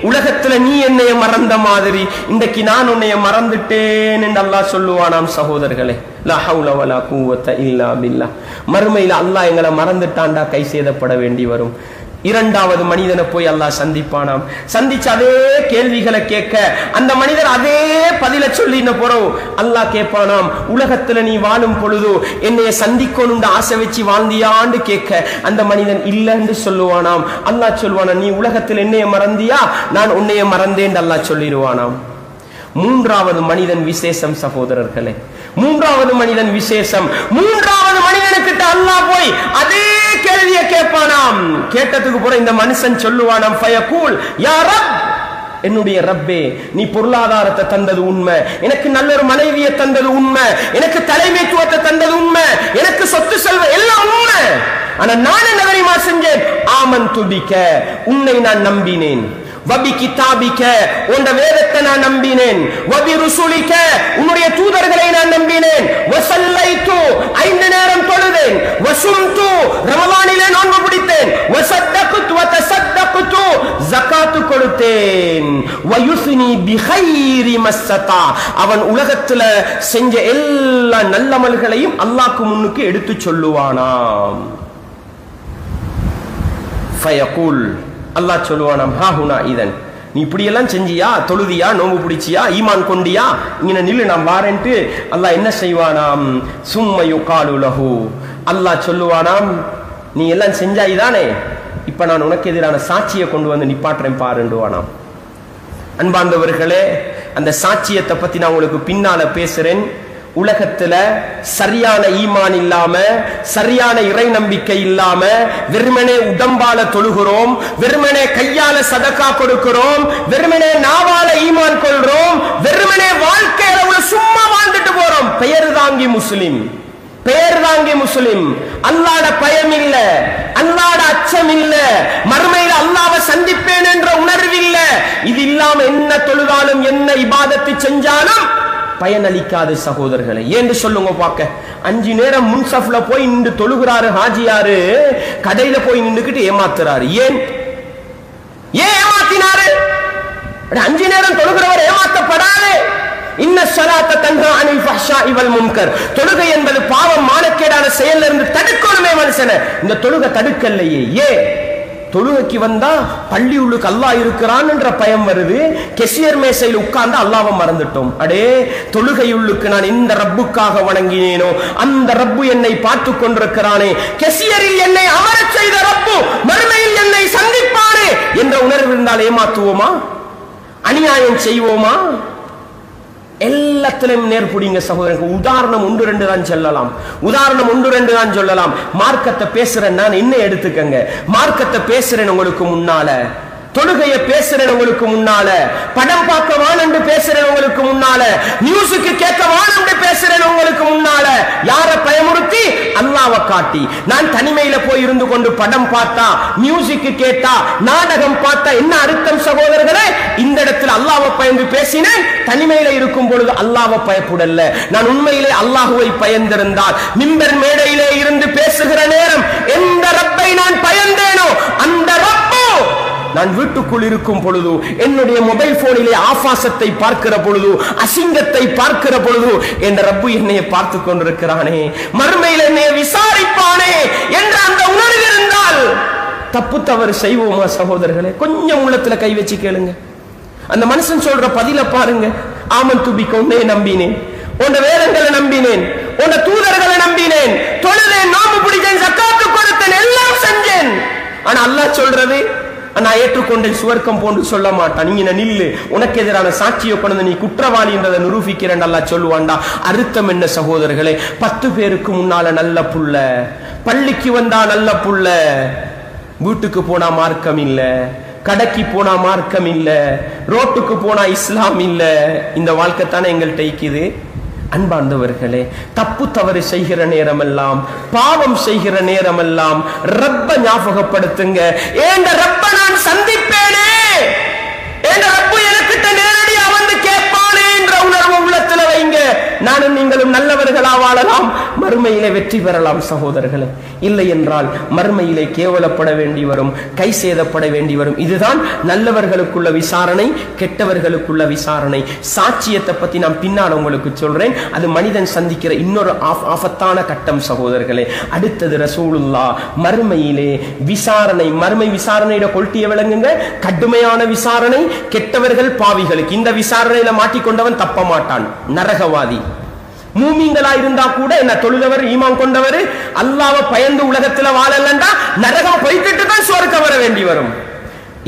உலகத்துல நீ என்னைய மறந்த மாதிரி இன்றைக்கு நான் உன்னைய மறந்துட்டேன் என்று அல்லாஹ் சொல்லுவானாம். சகோதரர்களே, லா ஹவுல வலா குவத்த இல்லா பில்லாஹ். மறுமையில அல்லாஹ் எங்களை மறந்துட்டாண்டா கை செய்தப்பட வேண்டி வரும். இரண்டாவது மனிதனை போய் அல்லாஹ் சந்திப்பானாம். சந்திச்சு அதே கேள்விகளை கேட்க அந்த மனிதர் அதே பதில சொல்லின போறோம். அல்லாஹ் கேட்பானாம், உலகத்துல நீ வாழும் பொழுது என்னைய சந்திக்கணும்னு ஆசை வச்சு வாழ்ந்தியான்னு கேட்க அந்த மனிதன் இல்லைன்னு சொல்லுவானாம். அல்லாஹ் சொல்லுவானா, நீ உலகத்தில் என்னைய மறந்தியா? நான் உன்னைய மறந்தேன் அல்லாஹ் சொல்லிடுவானாம். மூன்றாவது மனிதன் விசேஷம் சகோதரர்களே, மூன்றாவது மனிதன் விசேஷம். மூன்றாவது மனிதனுக்கிட்ட அல்லாஹ் போய் அதே கேள்வியை கேட்பானாம். கேட்டதுக்கு போற இந்த மனுஷன் சொல்லுவானாம், ஃபயகூல் யா ரப், என்னுடைய ரப்பே, நீ பொருளாதாரத்தை தந்தது உண்மை, எனக்கு நல்ல ஒரு மனைவியை தந்தது உண்மை, எனக்கு தலைமைத்துவத்தை தந்தது உண்மை, எனக்கு சொத்து செல்வம் எல்லாம் உண்மை. ஆனா நான் என்ன தெரியுமா செஞ்சேன்? ஆமன்து பிக, உன்னை நான் நம்பினேன். வபி கிதாபிக, உன்னுடைய வேதத்தை நான் நம்பினேன். வபி ருசுலிக, உன்னுடைய தூதர்களை நான் நம்பினேன். வஸல்லைது, 5 நேரம் தொழுதேன். வஸும்து, ரமலானிலே நோன்பு பிடித்தேன். வஸத்தக்து வதஸத்தக்து, ஜகாத் கொடுத்தேன். வயுஸ்னி பிகைரி மஸ்ஸதா, அவன் உலகத்துல செஞ்ச எல்லா நல்லமல்களையும் அல்லாஹ்க்கு முன்னுக்கு எடுத்து சொல்லுவானாம். ஃபயகுல், அல்லாஹ் சொல்லுவானாம், ஹா ஹுனா இதன், நீ இப்படி எல்லாம் செஞ்சியா, தொழுதியா, நோம்பு பிடிச்சியா, ஈமான் கொண்டியா, இங்க நில்லு நான் வாரேன்ட்டு அல்லாஹ் என்ன செய்வானாம், சும்ம யுகாலு லஹு, அல்லாஹ் சொல்லுவானாம், நீ எல்லாம் செஞ்சாய்தானே, இப்ப நான் உனக்கு எதிரான சாட்சியை கொண்டு வந்து நிப்பாட்டுறேன் பாருண்டுவானாம். அன்பார்ந்தவர்களே, அந்த சாட்சியத்தை பத்தி நான் உங்களுக்கு பின்னால பேசுறேன். உலகத்துல சரியான ஈமான் இல்லாம, சரியான இறை நம்பிக்கை இல்லாம, வெறுமனே உடம்பால தொழுகிறோம், வெறுமனே கையால சதக்கா கொடுக்கிறோம், வெறுமனே நாவால ஈமான் கொள்றோம், வெறுமனே வாழ்க்கையில சும்மா வாழ்ந்துட்டு போறோம். பெயர் தாங்கி முஸ்லிம், பெயர் தாங்கி முஸ்லிம். அல்லாஹ்ட பயம் இல்ல, அல்லாஹ்ட அச்சம் இல்ல, மறுமையில அல்லாஹ்வை சந்திப்பேன் என்ற உணர்வு இல்ல. இது இல்லாம என்ன தொழுதாலும் என்ன இபாதத்து செஞ்சாலும் பயனளிக்காது சகோதரர்களை. ஏன்னு சொல்லுங்க பாக்க, 5 நேரம் முன்சஃப்ல போய் நின்று தொழுகிறாரு ஹாஜியாரு, கடையில போய் நின்றுக்கிட்டு ஏமாத்துறாரு. ஏன் ஏமாத்தினாரு? 5 நேரம் தொழுகிறவர் ஏமாத்தப்படாது. இன்ன ஸலாத்த தன்ஹா அனில் ஃபஹ்ஷாஇ வல் முன்கர், தொழுகை என்பது பாவம் மானக்கேடான செயல்ல இருந்து தடுக்கணுமே மனுஷனை. இந்த தொழுகை தடுக்கலையே. ஏன்? தொழுகைக்கு வந்தா பள்ளி உள்ளுக்கு அல்லாஹ் இருக்கிறான் என்ற பயம் வருது. கெசியர் மேசையில் உட்கார்ந்து அல்லாஹ்வை மறந்துட்டோம். அடே, தொழுகை உள்ளுக்கு நான் இந்த ரப்புக்காக வணங்கினேனோ அந்த ரப்பு என்னை பார்த்து கொண்டிருக்கிறானே, கெசியரில் என்னை அமரச் செய்த ரப்பு மறுமையில் என்னை சந்திப்பானே என்ற உணர்வு இருந்தால் ஏமாத்துவோமா? அநியாயம் செய்வோமா? எல்லாத்திலும் நேர்புடிங்க சகோதரர்கள். உதாரணம் 1-2 தான் சொல்லலாம், உதாரணம் 1-2 தான் சொல்லலாம். மார்க்கத்தை பேசுறேன் நான், என்ன எடுத்துக்கங்க. மார்க்கத்தை பேசுறேன் உங்களுக்கு முன்னால, தொழுகையை பேசுறேன் உங்களுக்கு முன்னால, படம் பார்க்க வானண்டு பேசுறேன் உங்களுக்கு முன்னால, மியூசிக் கேட்க வானண்டு பேசுறேன் உங்களுக்கு முன்னால. யார பயமுறுத்தி? அல்லாஹ்வை காட்டி. நான் தனிமையில போய் இருந்து கொண்டு படம் பார்த்தா, மியூசிக் கேட்டா, நாடகம் பார்த்தா என்ன அர்த்தம் சகோதரர்களே? இந்த இடத்துல அல்லாஹ்வை பயந்து பேசினேன், தனிமையில இருக்கும் பொழுது அல்லாஹ்வை பயப்படல. நான் உண்மையிலே அல்லாஹ்வை பயந்திருந்தால் மிம்பர் மேடையிலே இருந்து பேசுகிற நேரம் எந்த ரப்பை நான் பயந்தேனோ அந்த ரப்பு நான் வீட்டுக்குள் இருக்கும் பொழுது, என்னுடைய மொபைல் போனிலே ஆபாசத்தை பார்க்கிற பொழுது, அசிங்கத்தை பார்க்கிற பொழுது, என் ரப்பு என்னை பார்த்து கொண்டிருக்கிறானே, மறுமையில் என்னை விசாரிப்பானே என்ற அந்த உணர்வு இருந்தால் தப்பு தவறு செய்வோமா சகோதரர்களே? கொஞ்சம் உள்ளத்துல கை வச்சு கேளுங்க. அந்த மனுஷன் சொல்ற பதில பாருங்க. ஆமன் துபிக்க, உன்னை நம்பினேன், உன் வேதங்களை நம்பினேன், உன் தூதர்களை நம்பினேன், தொழுதேன், நோம்பு பிடிச்சேன், ஜக்காத்து கொடுத்தேன், எல்லாம் செஞ்சேன். ஆனா அல்லாஹ் சொல்றது, நான் ஏற்றுக்கொண்டேன், சுவர்க்கம் போன்று சொல்ல மாட்டான். நீங்க நில்லு, உனக்கு எதிரான சாட்சியை கொண்டு நீ குற்றவாளி என்றதை நிரூபிக்கிறேன் அல்லாஹ் சொல்லுவான்டா. அர்த்தம் என்ன சகோதரர்களே? 10 பேருக்கு முன்னால நல்ல புள்ள, பள்ளிக்கு வந்தா நல்ல புள்ள, வீட்டுக்கு போனா மார்க்கம் இல்ல, கடைக்கு போனா மார்க்கம் இல்ல, ரோட்டுக்கு போனா இஸ்லாம் இல்ல. இந்த வாழ்க்கை தானே எங்கள்கிட்ட இருக்குது. அன்பார்ந்தவர்களே, தப்பு தவறு செய்கிற நேரமெல்லாம், பாவம் செய்கிற நேரமெல்லாம் ரப்ப ஞாபகப்படுத்துங்க. ஏண்ட ரப்ப நான் சந்திப்பேனே, ஏண்ட ரப்பு எனக்கிட்ட நேரடியா வந்து கேட்பானே என்ற உணர்வு உள்ளத்துல வைங்க. நானும் நீங்களும் நல்லவர்களா வாழலாம், மறுமையிலே வெற்றி பெறலாம் சகோதரர்களே. இல்லை என்றால் மறுமையிலே கேவலப்பட வேண்டி வரும், கை சேதப்பட வேண்டி வரும். இதுதான் நல்லவர்களுக்குள்ள விசாரணை, கெட்டவர்களுக்குள்ள விசாரணை. சாட்சியத்தை பத்தி நான் பின்னால் உங்களுக்கு சொல்றேன். அது மனிதன் சந்திக்கிற இன்னொரு ஆபத்தான கட்டம் சகோதரர்களே. அடுத்தது ரசூலுல்லாஹ் மறுமையிலே விசாரணை, மறுமை விசாரணையிட கொள்கையை விளங்குங்க. கடுமையான விசாரணை, கெட்டவர்கள் பாவிகளுக்கு. இந்த விசாரணையில மாட்டிக்கொண்டவன் தப்ப மாட்டான், நரகவாதி. மூமிங்களா இருந்தா கூட, என்ன தொழுதவர், ஈமான் கொண்டவர், அல்லாஹ்வை பயந்து உலகத்துல வாழலண்டா நரகம் போய்கிட்டு தான் சொர்க்கம் வர வேண்டி வரும்.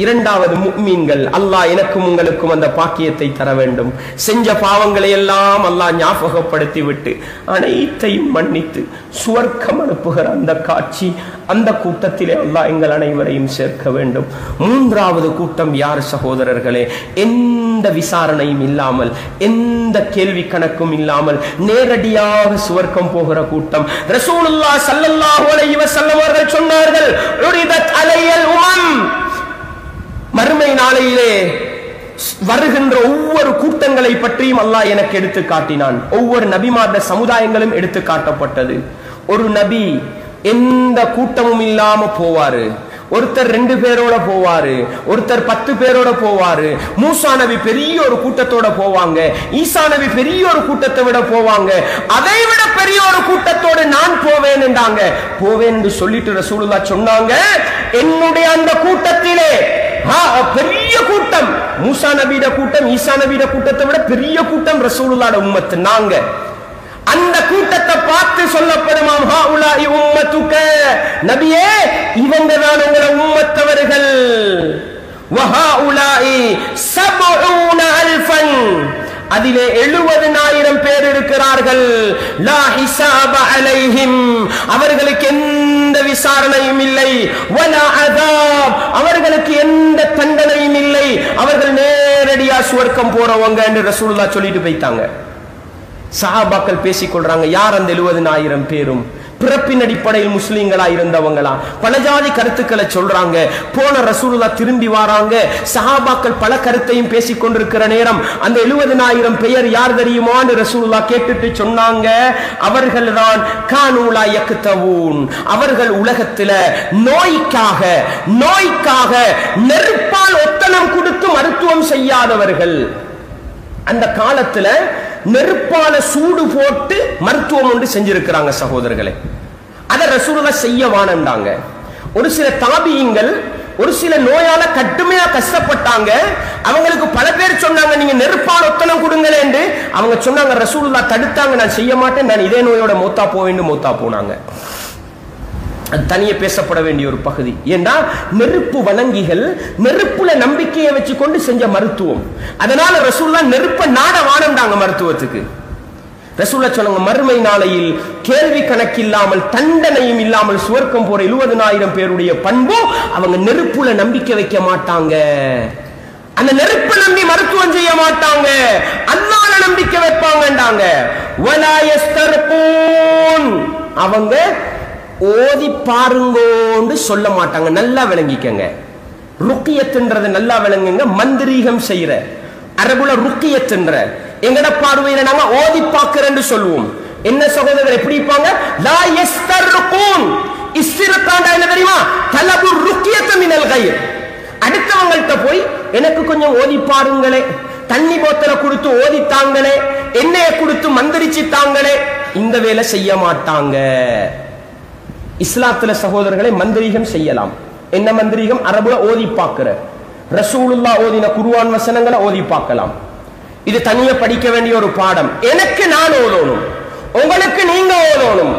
இரண்டாவது முஃமின்கள். அல்லாஹ் எனக்கும் உங்களுக்கும் அந்த பாக்கியத்தை தர வேண்டும். செஞ்ச பாவங்களை எல்லாம் அல்லாஹ் ஞாபகப்படுத்தி விட்டு அனைத்தையும் மன்னித்து சுவர்க்கம் அனுப்புகிற அந்த காட்சி, அந்த கூட்டத்திலே அல்லாஹ் எங்கள் அனைவரையும் சேர்க்க வேண்டும். மூன்றாவது கூட்டம் யார் சகோதரர்களே? எந்த விசாரணையும் இல்லாமல், எந்த கேள்வி கணக்கும் இல்லாமல் நேரடியாக சுவர்க்கம் போகிற கூட்டம். ரசூலுல்லாஹ் ஸல்லல்லாஹு அலைஹி வஸல்லம் அவர்கள் சொன்னார்கள், உரிதத் அலையல் உமம், மறுமை நாளையிலே வருகின்ற ஒவ்வொரு கூட்டங்களை பற்றியும் அல்லாஹ் எனக்கு எடுத்து காட்டினான். ஒவ்வொரு நபிமார்ந்த சமுதாயங்களும் எடுத்து காட்டப்பட்டது. ஒரு நபி எந்த கூட்டமும் இல்லாம போவாரு, ஒருத்தர் 2 பேரோட போவாரு, ஒருத்தர் 10 பேரோட போவாரு. மூசா நபி பெரிய ஒரு கூட்டத்தோட போவாங்க, ஈசா நபி பெரிய ஒரு கூட்டத்தை விட போவாங்க. அதை விட பெரிய ஒரு கூட்டத்தோடு நான் போவேன் என்றாங்க. போவேன் என்று சொல்லிட்டு ரசூலுல்லாஹ் சொன்னாங்க, என்னுடைய அந்த கூட்டத்திலே பெரிய கூட்டம், மூசா நபியோட கூட்டம் ஈசா நபியோட கூட்டத்தை விட பெரிய கூட்டம் ரசூலுல்லாஹ்வோட உம்மத் நாங்க. அந்த கூட்டத்தை பார்த்து சொல்லப்படுமாம், ஹாஉலாஇ உம்மத்துக, நபியே இவங்க தான் உங்களோட உம்மத்தவர்கள். வஹாஉலாஇ 70,000, அதிலே 70,000 பேர் இருக்கிறார்கள். லா ஹிசாப அலைஹிம், அவர்களுக்கு எந்த விசாரணையும் இல்லை. வலா அஸாப், அவர்களுக்கு எந்த தண்டனையும் இல்லை. அவர்கள் நேரடியா சுவர்க்கம் போறவங்க என்று ரசூலுல்லாஹ் சொல்லிட்டு போயிட்டாங்க. சஹாபாக்கள் பேசிக்கொள்றாங்க, யார் அந்த 70,000 பேரும்? பிறப்பின் அடிப்படையில் முஸ்லீம்களா இருந்தவங்களா? பல ஜாதி கருத்துக்களை சொல்றாங்க. போன ரசூலுல்லாஹ் திரும்பி வராங்க, சஹாபாக்கள் பல கருத்தையும் பேசிக்கொண்டிருக்கிற நேரம் அந்த 70,000 பெயர் யார் தெரியுமான்னு ரசூலுல்லாஹ் கேட்டுட்டு சொன்னாங்க, அவர்கள் தான் கானூலா யக்தவூன், அவர்கள் உலகத்துல நோய்க்காக நெருப்பால் ஒத்தனம் கொடுத்து மருத்துவம் செய்யாதவர்கள். அந்த காலத்துல நெருப்பால சூடு போட்டு மருத்துவம் ஒன்று செஞ்சிருக்கிறாங்க சகோதரர்களே. அதை ரசூலுல்லாஹ் செய்ய வானண்டாங்க. ஒரு சில தாபியீங்கள் ஒரு சில நோயால கடுமையா கஷ்டப்பட்டாங்க. அவங்களுக்கு பல பேர் சொன்னாங்க, நீங்க நெருப்பால ஒத்தனம் கொடுங்களே என்று. அவங்க சொன்னாங்க, ரசூலுல்லாஹ் தடுத்தாங்க, நான் செய்ய மாட்டேன், நான் இதே நோயோட மௌத்தா போவேன்னு மௌத்தா போனாங்க. அது தனியே பேசப்பட வேண்டிய ஒரு பகுதி. ஏன்னா நெருப்பு வணங்கிகள் நெருப்புல நம்பிக்கையை வச்சு கொண்டு செஞ்ச மருத்துவம். அதனால ரசூலுல்லாஹ் நெருப்ப நாட வானம்டாங்க மருத்துவத்துக்கு. ரசூலுல்லாஹ் சொன்னாங்க, மறுமை நாளையில் கேள்வி கணக்கில்லாமல் தண்டனையும் இல்லாமல் சுவர்க்கம் போற 70,000 பேருடைய பண்பு, அவங்க நெருப்புல நம்பிக்கை வைக்க மாட்டாங்க, அந்த நெருப்பு நம்பி மருத்துவம் செய்ய மாட்டாங்க, அல்லாஹ்ல நம்பிக்கை வைப்பாங்கன்றாங்க. வலா யஸ்தர்கூன், அவங்க ஓதி பாருங்கோன்னு சொல்ல மாட்டாங்க. நல்லா விளங்கிக்கங்க, ருக்கியத்ன்றது நல்லா விளங்குங்க. மந்திரீகம் செய்யற அரபுல ருக்கியத்ன்ற, எங்கட பார்வையில நாங்க ஓதி பார்க்கிறேன்னு சொல்லுவோம். என்ன சகோதரர் எப்படி இருப்பாங்க? லா யஸ்தர்கூன், இஸ்திர்காண்டா என்ன தெரியுமா? தலபு ருக்கியத் மினல் கைர். அடுத்தவங்கள்ட்ட போய் எனக்கு கொஞ்சம் ஓதி பாருங்களே, தண்ணி போத்தல கொடுத்து ஓதி தாங்களே, எண்ணெயை கொடுத்து மந்திரிச்சு தாங்களே, இந்த வேலை செய்ய மாட்டாங்க. இஸ்லாத்துல சகோதரர்களை மந்திரீகம் செய்யலாம். என்ன மந்திரீகம்? அரபுல ஓதி பார்க்கிற, ரசூலுல்லாஹ் ஓதின குர்ஆன் வசனங்களை ஓதி பார்க்கலாம். இது தனியா படிக்க வேண்டிய ஒரு பாடம். எனக்கு நான் ஓதணும், உங்களுக்கு நீங்க ஓதணும்.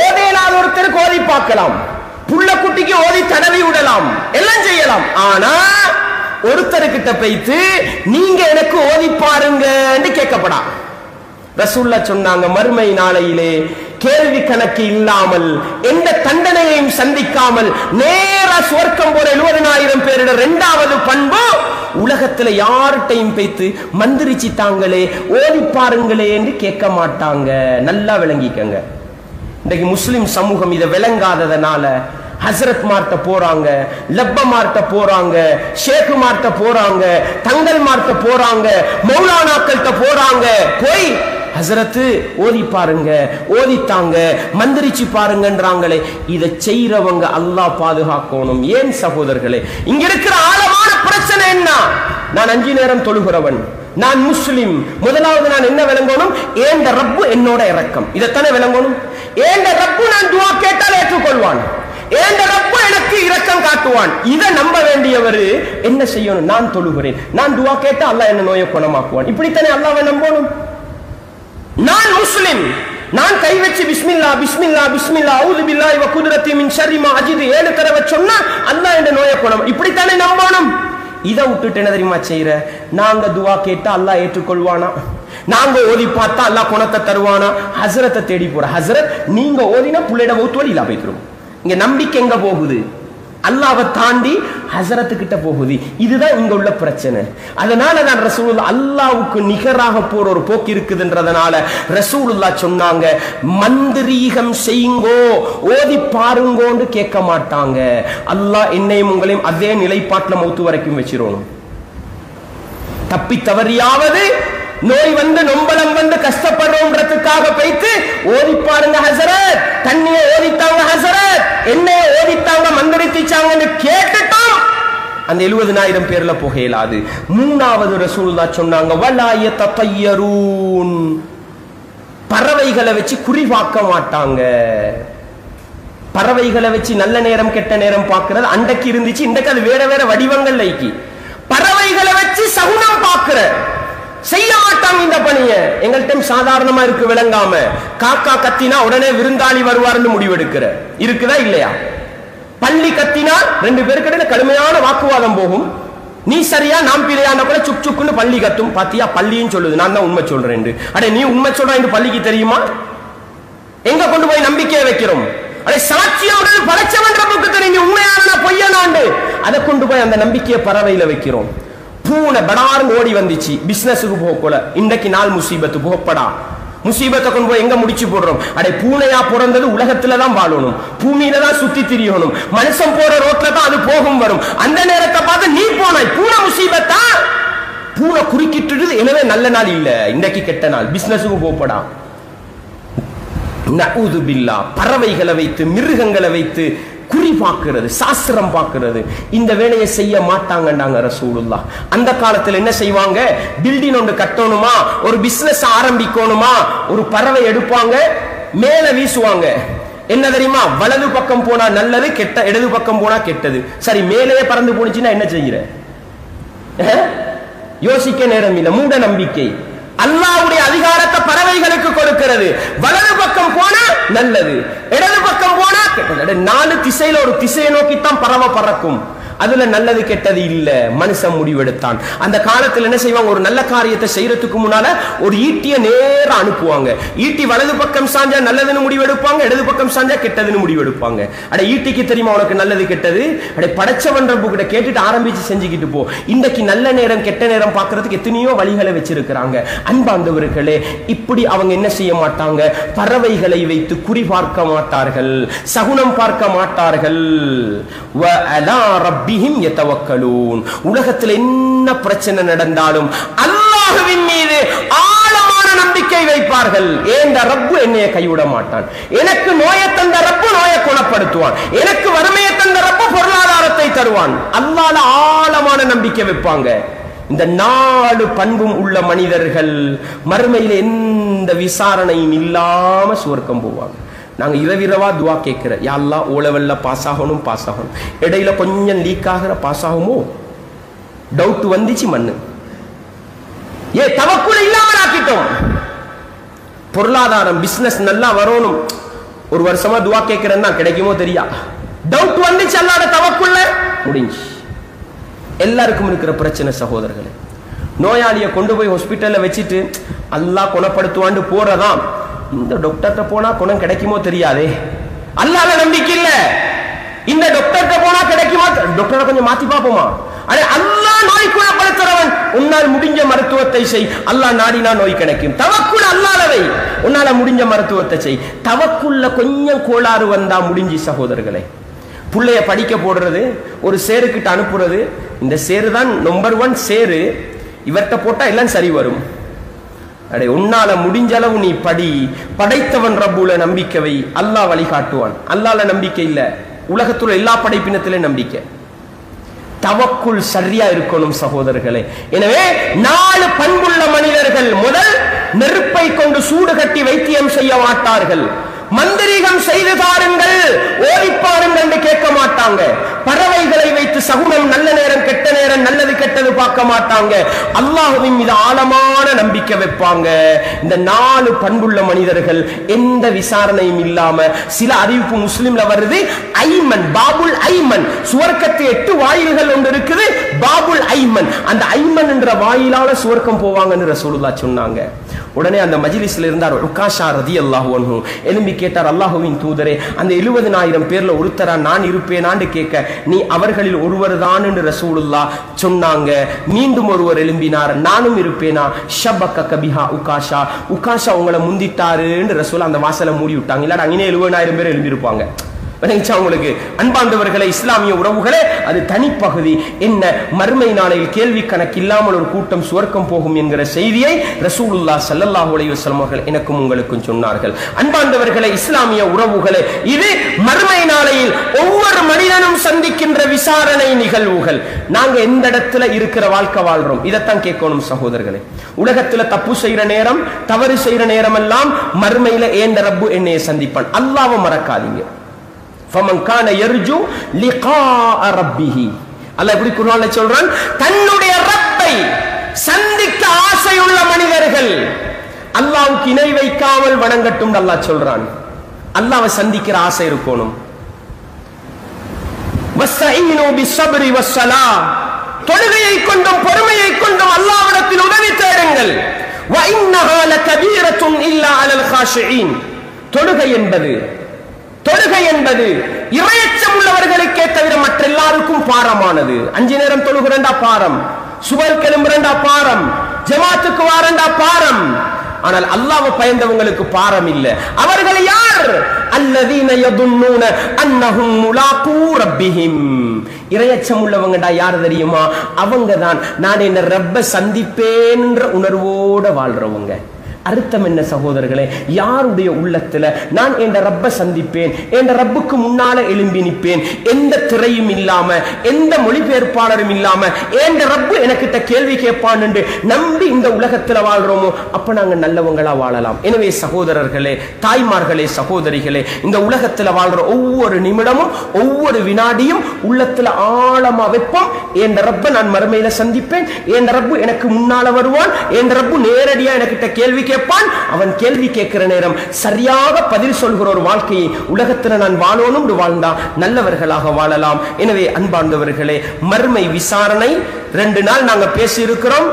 ஓதேலாத ஒருத்தருக்கு ஓதி பார்க்கலாம், புள்ள குட்டிக்கு ஓதி தடவி விடலாம், எல்லாம் செய்யலாம். ஆனா ஒருத்தருக்கிட்ட போய்த்து நீங்க எனக்கு ஓதி பாருங்க கேட்கப்படா. ரசூலுல்லாஹ் சொன்னாங்க, மறுமை நாளையிலே கேள்வி கணக்கு இல்லாமல் எந்த தண்டனையையும் சந்திக்காமல் நேரா சுவர்க்கம் போற 70,000 பேரோட 2வது பண்பு, உலகத்துல யார்கிட்டையும் பேத்து மந்திரிச்சு தாங்களே ஓதி பாருங்களே என்று கேட்க மாட்டாங்க. நல்லா விளங்கிக்கங்க. இன்றைக்கு முஸ்லிம் சமூகம் இதை விளங்காததனால ஹசரத் மார்ட்ட போறாங்க, லப்ப மார்ட்ட போறாங்க, ஷேக் மார்ட்ட போறாங்க, தங்கள் மார்ட்ட போறாங்க, மௌலானாக்கள்கிட்ட போறாங்க. போய் ஹசரத்து ஓதி பாருங்க, ஓதித்தாங்க, மந்திரிச்சு பாருங்கன்றாங்களே. இதை செய்யறவங்க அல்லாஹ் பாதுகாக்கணும். ஏன் சகோதரர்களே, இங்க இருக்கிற ஆழமான பிரச்சனை என்ன? நான் 5 நேரம் தொழுகிறவன், நான் முஸ்லிம். முதலாவது நான் என்ன விளங்கணும்? ஏண்ட ரப்பு என்னோட இரக்கம். இதைத்தானே விளங்கணும். ஏண்ட ரப்பு நான் துஆ கேட்டால் ஏற்றுக்கொள்வான், ஏண்ட ரப்பு எனக்கு இரக்கம் காட்டுவான். இதை நம்ப வேண்டியவர் என்ன செய்யணும்? நான் தொழுகிறேன், நான் துஆ கேட்டா அல்லாஹ் என்ன நோயை குணமாக்குவான். இப்படித்தானே அல்லாஹ்வை நம்பணும். நான் முஸ்லிம், நான் கை வச்சு பிஸ்மில்லா பிஸ்மில்லா பிஸ்மில்லா அஊது பில்லாஹி வ குத்ரத்தி மின் ஷர்ரி மா அஜிது 7 தடவை சொன்னா அல்லாஹ் இந்த நோயை குணம். இப்படித்தானே நம்பணும். இதை விட்டுட்டு என்ன தெரியுமா செய்யற? நாங்க துஆ கேட்டா அல்லாஹ் ஏற்றுக்கொள்வானா, நாங்க ஓதி பார்த்தா அல்லாஹ் குணத்தை தருவானா? ஹசரத்தை தேடி போற. ஹசரத் நீங்க ஓதினா புள்ளைட மௌத் வழியில போய்க்கிறோம். இங்க நம்பிக்கை எங்க போகுது? அல்லாஹ்வை தாண்டி ஹசரத்து கிட்ட போகுது. இதுதான் இங்க உள்ள பிரச்சனை. அதனால தான் ரசூலுல்லாஹ் அல்லாஹ்வுக்கு நிகராக போற ஒரு போக்கு இருக்குதுன்றதனால ரசூலுல்லாஹ் சொன்னாங்க, மந்திரீகம் செய்யுங்கோ, ஓதி பாருங்கோன்னு கேட்க மாட்டாங்க. அல்லாஹ் என்னையும் உங்களையும் அதே நிலைப்பாட்டில் மௌத்து வரைக்கும் வச்சிரோணும். தப்பி தவறியாவது நோய் வந்து நொம்பலம் வந்து கஷ்டப்படுறோம்ன்றதுக்காக போய்த்து ஓதி பாருங்க ஹசரத், தண்ணியை ஓதித்தாங்க ஹசரத் என்னைய ஓதித்தாங்க மந்திரிச்சாங்கன்னு கேட்டுட்டோம் அந்த 70,000 பேர்ல புகையலாது. மூணாவது ரசூலுல்லாஹ் சொன்னாங்க வலா யததய்யரூன், பறவைகளை வச்சு குறிபார்க்க மாட்டாங்க. பறவைகளை வச்சு நல்ல நேரம் கெட்ட நேரம் பார்க்கிறது அன்றைக்கு இருந்துச்சு, இன்றைக்கு அது வேற வேற வடிவங்கள் லைக்கி. பறவைகளை வச்சு சகுனம் பார்க்கிற செய்ய மாட்டாங்க இந்த பணிய. எங்கள்கிட்ட சாதாரணமா இருக்கு விளங்காம, காக்கா கத்தினா உடனே விருந்தாளி வருவார்னு முடிவெடுக்கிற இருக்குதா இல்லையா? பள்ளி கத்தினா 2 பேருக்கு இடையில கடுமையான வாக்குவாதம் போகும். நீ சரியா நாம் பிழையான கூட சுக் சுக்குன்னு பள்ளி கத்தும். பாத்தியா பள்ளின்னு சொல்லுது, நான் தான் உண்மை சொல்றேன். அடே நீ உண்மை சொல்ற பள்ளிக்கு தெரியுமா? எங்க கொண்டு போய் நம்பிக்கையை வைக்கிறோம்? அடே சாட்சியம் படைச்சவன் ரப்புக்கு தெரியும் நீ உண்மையான பொய்யனாண்டு. அதை கொண்டு போய் அந்த நம்பிக்கையை பறவையில வைக்கிறோம். பூனை படார்னு ஓடி வந்துச்சு பிசினஸுக்கு போகல, இன்றைக்கு நாள் முசீபத்து போகப்படா. முசீபத்தை கொண்டு போய் எங்க முடிச்சு போடுறோம்? அடே பூனையா பிறந்தது உலகத்துல தான் வாழணும், பூமியில தான் சுத்தி திரியணும், மனுஷன் போற ரோட்ல தான் அது போகும் வரும். அந்த நேரத்தை பார்த்து நீ போனாய், பூனை முசீபத்தா? பூனை குறுக்கிட்டு எனவே நல்ல நாள் இல்ல, இன்றைக்கு கெட்ட நாள், பிசினஸுக்கு போகப்படா. நஊது பில்லா, பறவைகளை வைத்து மிருகங்களை வைத்து குறி பார்க்கிறது, சாஸ்திரம் பார்க்கிறது, இந்த வேலையை செய்ய மாட்டாங்கன்னாங்க ரசூலுல்லாஹ். அந்த காலத்துல என்ன செய்வாங்க? பில்டிங் ஒன்று கட்டணுமா, ஒரு பிசினஸ் ஆரம்பிக்கணுமா, ஒரு பறவை எடுப்பாங்க, மேல வீசுவாங்க. என்ன தெரியுமா? வலது பக்கம் போனா நல்லது, கெட்ட இடது பக்கம் போனா கெட்டது. சரி மேலே பறந்து போனுச்சுன்னா என்ன செய்யற? யோசிக்க நேரம் இல்லை, மூட நம்பிக்கை. அல்லாஹ்வுடைய அதிகாரத்தை பறவைகளுக்கு கொடுக்கிறது. வலது பக்கம் போனா நல்லது, இடது பக்கம் போனா கெட்டது. 4 திசையில ஒரு திசையை நோக்கித்தான் பறவை பறக்கும். அதுல நல்லது கெட்டது இல்ல, மனுஷன் முடிவெடுத்தான். அந்த காலத்துல என்ன செய்வாங்க? ஒரு நல்ல காரியத்தை செய்யறதுக்கு முன்னால ஒரு ஈட்டிய நேரா அனுப்புவாங்க. ஈட்டி வலது பக்கம் சாஞ்சா நல்லதுன்னு முடிவெடுப்பாங்க, இடது பக்கம் சாஞ்சா கெட்டதுன்னு முடிவெடுப்பாங்க. அட ஈட்டிக்கு தெரியுமா உனக்கு நல்லது கெட்டது? அட படைச்சவன் ரப்பு கிட்ட கேட்டுட்டு ஆரம்பிச்சு செஞ்சுக்கிட்டு போ. இன்றைக்கு நல்ல நேரம் கெட்ட நேரம் பார்க்கறதுக்கு எத்தனையோ வழிகளை வச்சிருக்கிறாங்க. அன்பாண்டவர்களே, இப்படி அவங்க என்ன செய்ய மாட்டாங்க? பறவைகளை வைத்து குறி பார்க்க மாட்டார்கள், சகுனம் பார்க்க மாட்டார்கள். உலகத்தில் என்ன பிரச்சனை நடந்தாலும் அல்லாஹ்வின் மீது ஆழமான நம்பிக்கை வைப்பார்கள். ஏண்ட ரப்பு என்னைய கைவிட மாட்டான், எனக்கு நோயை தந்த ரப்பு நோயை குணப்படுத்துவான், எனக்கு வறுமையை தந்த ரப்பு பொருளாதாரத்தை தருவான். அல்லாஹ்ல ஆழமான நம்பிக்கை வைப்பாங்க. இந்த 4 பண்பும் உள்ள மனிதர்கள் மறுமையில் எந்த விசாரணையும் இல்லாம சுவர்க்கம் போவாங்க. நாங்க இரவிரவா துவா கேட்கிற, யா அல்லாஹ் ஓ லெவல்ல பாஸ் ஆகணும், இடையில கொஞ்சம் லீக் ஆகிற பாஸ் ஆகுமோ, டவுட் வந்துச்சு மண்ணு, தவக்குல இல்லாமல் ஆக்கிட்டோம். பொருளாதாரம் பிசினஸ் நல்லா வரணும், ஒரு வருஷமா துவா கேட்கிறேன்னா கிடைக்குமோ தெரியா, டவுட் வந்துச்சு, அல்லாஹ்ட தவக்குள்ள முடிஞ்சு. எல்லாருக்கும் இருக்கிற பிரச்சனை சகோதரர்களே, நோயாளியை கொண்டு போய் ஹாஸ்பிட்டல்ல வச்சுட்டு அல்லாஹ் குணப்படுத்துவான்னு போறதான். இந்த டாக்டர்கிட்ட போனா குணம் கிடைக்குமோ தெரியாதே, அல்லாஹ்ல நம்பிக்கை இல்ல. இந்த டாக்டர்கிட்ட போனா கிடைக்குமா? டாக்டரை கொஞ்சம் மாத்தி பார்ப்போமா? அடே அல்லாஹ் நோய் குணப்படுத்துறவன், உன்னால் முடிஞ்ச மருத்துவத்தை செய், அல்லாஹ் நாடினா நோய் கிடைக்கும். தவக்குல் அல்லாஹ்வை, உன்னால முடிஞ்ச மருத்துவத்தை செய். தவக்குல்ல கொஞ்சம் கோளாறு வந்தா முடிஞ்சு சகோதரர்களே. புள்ளைய படிக்க போடுறது, ஒரு சேருக்கிட்ட அனுப்புறது, இந்த சேரு தான் நம்பர் 1 சேரு, இவர்கிட்ட போட்டா எல்லாம் சரி வரும். அடே உன்னால முடிஞ்ச அளவு நீ படி, படைத்தவன் ரப்புல நம்பிக்கை, அல்லாஹ் வழிகாட்டுவான். அல்லாஹ்ல நம்பிக்கை இல்ல, உலகத்துல எல்லா படைப்பினத்திலே நம்பிக்கை. தவக்குல் சரியா இருக்கணும் சகோதரர்களே. எனவே 4 பண்புள்ள மனிதர்கள், முதல் நெருப்பை கொண்டு சூடு கட்டி வைத்தியம் செய்ய மாட்டார்கள், மந்திரிகம் செய்து தாருங்கள் ஓடிப்பாருங்கள் என்று கேட்க மாட்டாங்க, பறவைகளை வைத்து சகுனம் நல்ல நேரம் கெட்ட நேரம் நல்லது கெட்டது பார்க்க மாட்டாங்க, அல்லாஹ்வின் மீது ஆழமான நம்பிக்கை வைப்பாங்க. இந்த 4 பண்புள்ள மனிதர்கள் எந்த விசாரணையும் இல்லாம, சில அறிவிப்பு முஸ்லிம்ல வருது, ஐமன் பாபுல் ஐமன், சுவர்க்கத்து 8 வாயில்கள் ஒன்று இருக்குது, பாபுல் ஐமன், அந்த ஐமன் என்ற வாயிலால சுவர்க்கம் போவாங்கன்னு ரசூலுல்லாஹ் சொன்னாங்க. உடனே அந்த மஜ்லிஸ்ல இருந்தார் உகாஷா ரலியல்லாஹு அன்ஹு, எழும்பி கேட்டார், அல்லாஹ்வின் தூதரே, அந்த 70,000 பேர்ல ஒருத்தரா நான் இருப்பேனான்னு கேட்க, நீ அவர்களில் ஒருவர் தான் என்று ரசூலுல்லாஹ் சொன்னாங்க. மீண்டும் ஒருவர் எழும்பினார், நானும் இருப்பேனா? ஷபக்க கபிஹா உகாஷா, உகாஷா உங்களை முந்திட்டாரு என்று ரசூல் அந்த வாசலை மூடி விட்டாங்க. இல்ல அங்கே 70,000 பேர் எழும்பி இருப்பாங்க. உங்களுக்கு அன்பார்ந்தவர்களே, இஸ்லாமிய உறவுகளே, அது தனிப்பகுதி. என்ன மறுமை நாளையில் கேள்வி கணக்கு இல்லாமல் ஒரு கூட்டம் சுவர்க்கம் போகும் என்கிற செய்தியை ரசூலுல்லாஹ் ஸல்லல்லாஹு அலைஹி வஸல்லம் அவர்கள் எனக்கும் உங்களுக்கும் சொன்னார்கள். அன்பார்ந்தவர்களே, இஸ்லாமிய உறவுகளே, இது மறுமை நாளையில் ஒவ்வொரு மனிதனும் சந்திக்கின்ற விசாரணை நிகழ்வுகள். நாங்க எந்த இடத்துல இருக்கிற வாழ்க்கை வாழ்றோம், இதைத்தான் கேட்கணும் சகோதரர்களே. உலகத்துல தப்பு செய்யற நேரம், தவறு செய்யற நேரம் எல்லாம் மறுமையில ஏண்ட ரப்பு என்னைய சந்திப்பான். அல்லாஹ்வை மறக்காதீங்க. فمن كان يرجو لقاء ربه அல்லாஹ் இப்படி குர்ஆன்ல சொல்றான், தன்னுடைய ரப்பை சந்திக்க ஆசையுள்ள மனிதர்கள் அல்லாஹ்வுக்கு இணை வைக்காமல் வணங்கட்டும் அல்லாஹ் சொல்றான். அல்லாஹ்வை சந்திக்கிற ஆசை இருக்கணும். வஸ்தஈனு பிஸ்ஸப்ரி வஸ்ஸலா, தொழுகையை கொண்டும் பொறுமையை கொண்டும் அல்லாஹ்விடத்தில் உதவி தேடுங்கள். வ இன்னஹா லகபீரத்துன் இல்லா அலல் காஷிஈன், தொழுகை என்பது இறையச்சம் உள்ளவர்களுக்கே தவிர மற்ற எல்லாருக்கும் பாரமானது. 5 நேரம் தொழுகிறண்டா பாரம், சுபல் கிளம்புறண்டா பாரம், ஜமாத்துக்கு வாரண்டா பாரம். ஆனால் அல்லாஹ்வை பயந்தவங்களுக்கு பாரம் இல்ல. அவர்கள் யார்? அல்லதீன யதுன்னூன அன்னஹும் முலாகூ ரப்பிஹிம், இறையச்சம் உள்ளவங்கடா யார் தெரியுமா? அவங்க தான் நான் என்ன ரப்ப சந்திப்பேன்ற உணர்வோட வாழ்றவங்க. அர்த்தம் என்ன சகோதரர்களே? யாருடைய உள்ளத்துல நான் என் ரப்ப சந்திப்பேன், என் ரப்புக்கு முன்னால எழும்பி நிற்பேன், எந்த திரையும் இல்லாம, எந்த மொழிபெயர்ப்பாளரும் இல்லாம என் ரப்பு எனக்கிட்ட கேள்வி கேட்பான் என்று நம்பி இந்த உலகத்துல வாழ்றோமோ, அப்ப நாங்க நல்லவங்களா வாழலாம். எனவே சகோதரர்களே, தாய்மார்களே, சகோதரிகளே, இந்த உலகத்துல வாழ்ற ஒவ்வொரு நிமிடமும் ஒவ்வொரு வினாடியும் உள்ளத்துல ஆழமா வைப்போம். என் ரப்ப நான் மறுமையில சந்திப்பேன், என் ரப்பு எனக்கு முன்னால வருவான், என் ரப்பு நேரடியா எனக்கிட்ட கேள்வி கேட்பான். அவன் கேள்வி கேட்கிற நேரம் சரியாக பதில் சொல்கிற ஒரு வாழ்க்கையை உலகத்தில் நான் வாழணும் என்று வாழ்ந்தா நல்லவர்களாக வாழலாம். எனவே அன்பார்ந்தவர்களே, மறுமை விசாரணை 2 நாள் நாங்க பேசி இருக்கிறோம்.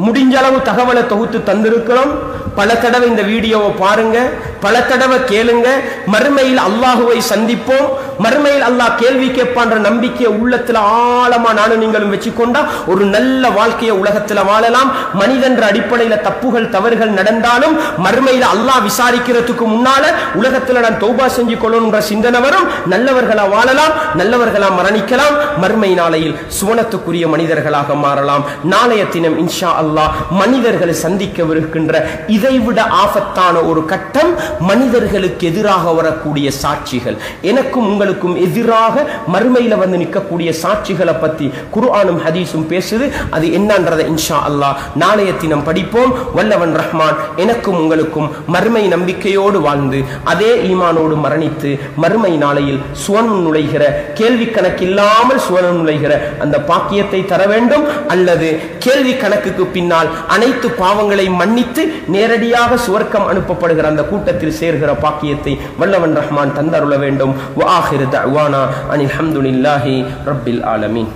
முடிஞ்ச அளவு தகவலை தொகுத்து தந்திருக்கிறோம். பல தடவை இந்த வீடியோவை பாருங்க, பல தடவை கேளுங்க. மறுமையில் அல்லாஹுவை சந்திப்போம், மறுமையில் அல்லாஹ் கேள்வி கேட்பான்ற நம்பிக்கையை உள்ளத்துல ஆழமா நானும் நீங்களும் வச்சுக்கொண்டா ஒரு நல்ல வாழ்க்கையை உலகத்துல வாழலாம். மனிதன்ற அடிப்படையில தப்புகள் தவறுகள் நடந்தாலும் மறுமையில அல்லாஹ் விசாரிக்கிறதுக்கு முன்னால உலகத்துல நான் தௌபா செஞ்சு கொள்ளணும்ன்ற சிந்தனை வரும். நல்லவர்களா வாழலாம், நல்லவர்களா மரணிக்கலாம். மறுமை நாளையில் சுவனத்துக்குரிய மனிதர்களாக மாறலாம். நாளைய தினம் இன்ஷா அல்லாஹ் மனிதர்களை சந்திக்கவிருக்கின்ற இதைவிட ஆபத்தான ஒரு கட்டம் மனிதர்களுக்கு எதிராக வரக்கூடிய சாட்சிகள். எனக்கும் உங்களுக்கும் எதிராக மறுமையில வந்து நிற்கக்கூடிய சாட்சிகளை பத்தி குர்ஆனும் ஹதீஸும் பேசுது. அது என்னன்றதை இன்ஷா அல்லாஹ் நாளைய தினம் படிப்போம். வல்லவன் ரஹ்மான் எனக்கும் உங்களுக்கும் மறுமை நம்பிக்கையோடு வாழ்ந்து அதே ஈமானோடு மரணித்து மறுமை நாளையில் சுவனம் நுழைகிற, கேள்வி கணக்கில்லாமல் சுவனம் நுழைகிற அந்த பாக்கியத்தை தர வேண்டும். அல்லது கேள்வி கணக்குக்கு பின்னால் அனைத்து பாவங்களை மன்னித்து நேரடியாக சுவர்க்கம் அனுப்பப்படுகிற அந்த கூட்டத்தில் சேர்கிற பாக்கியத்தை வல்லவன் ரஹ்மான் தந்தருள வேண்டும். வஆகிரு தஅவானா அனில் ஹம்துலில்லாஹி ரப்பில் ஆலமீன்.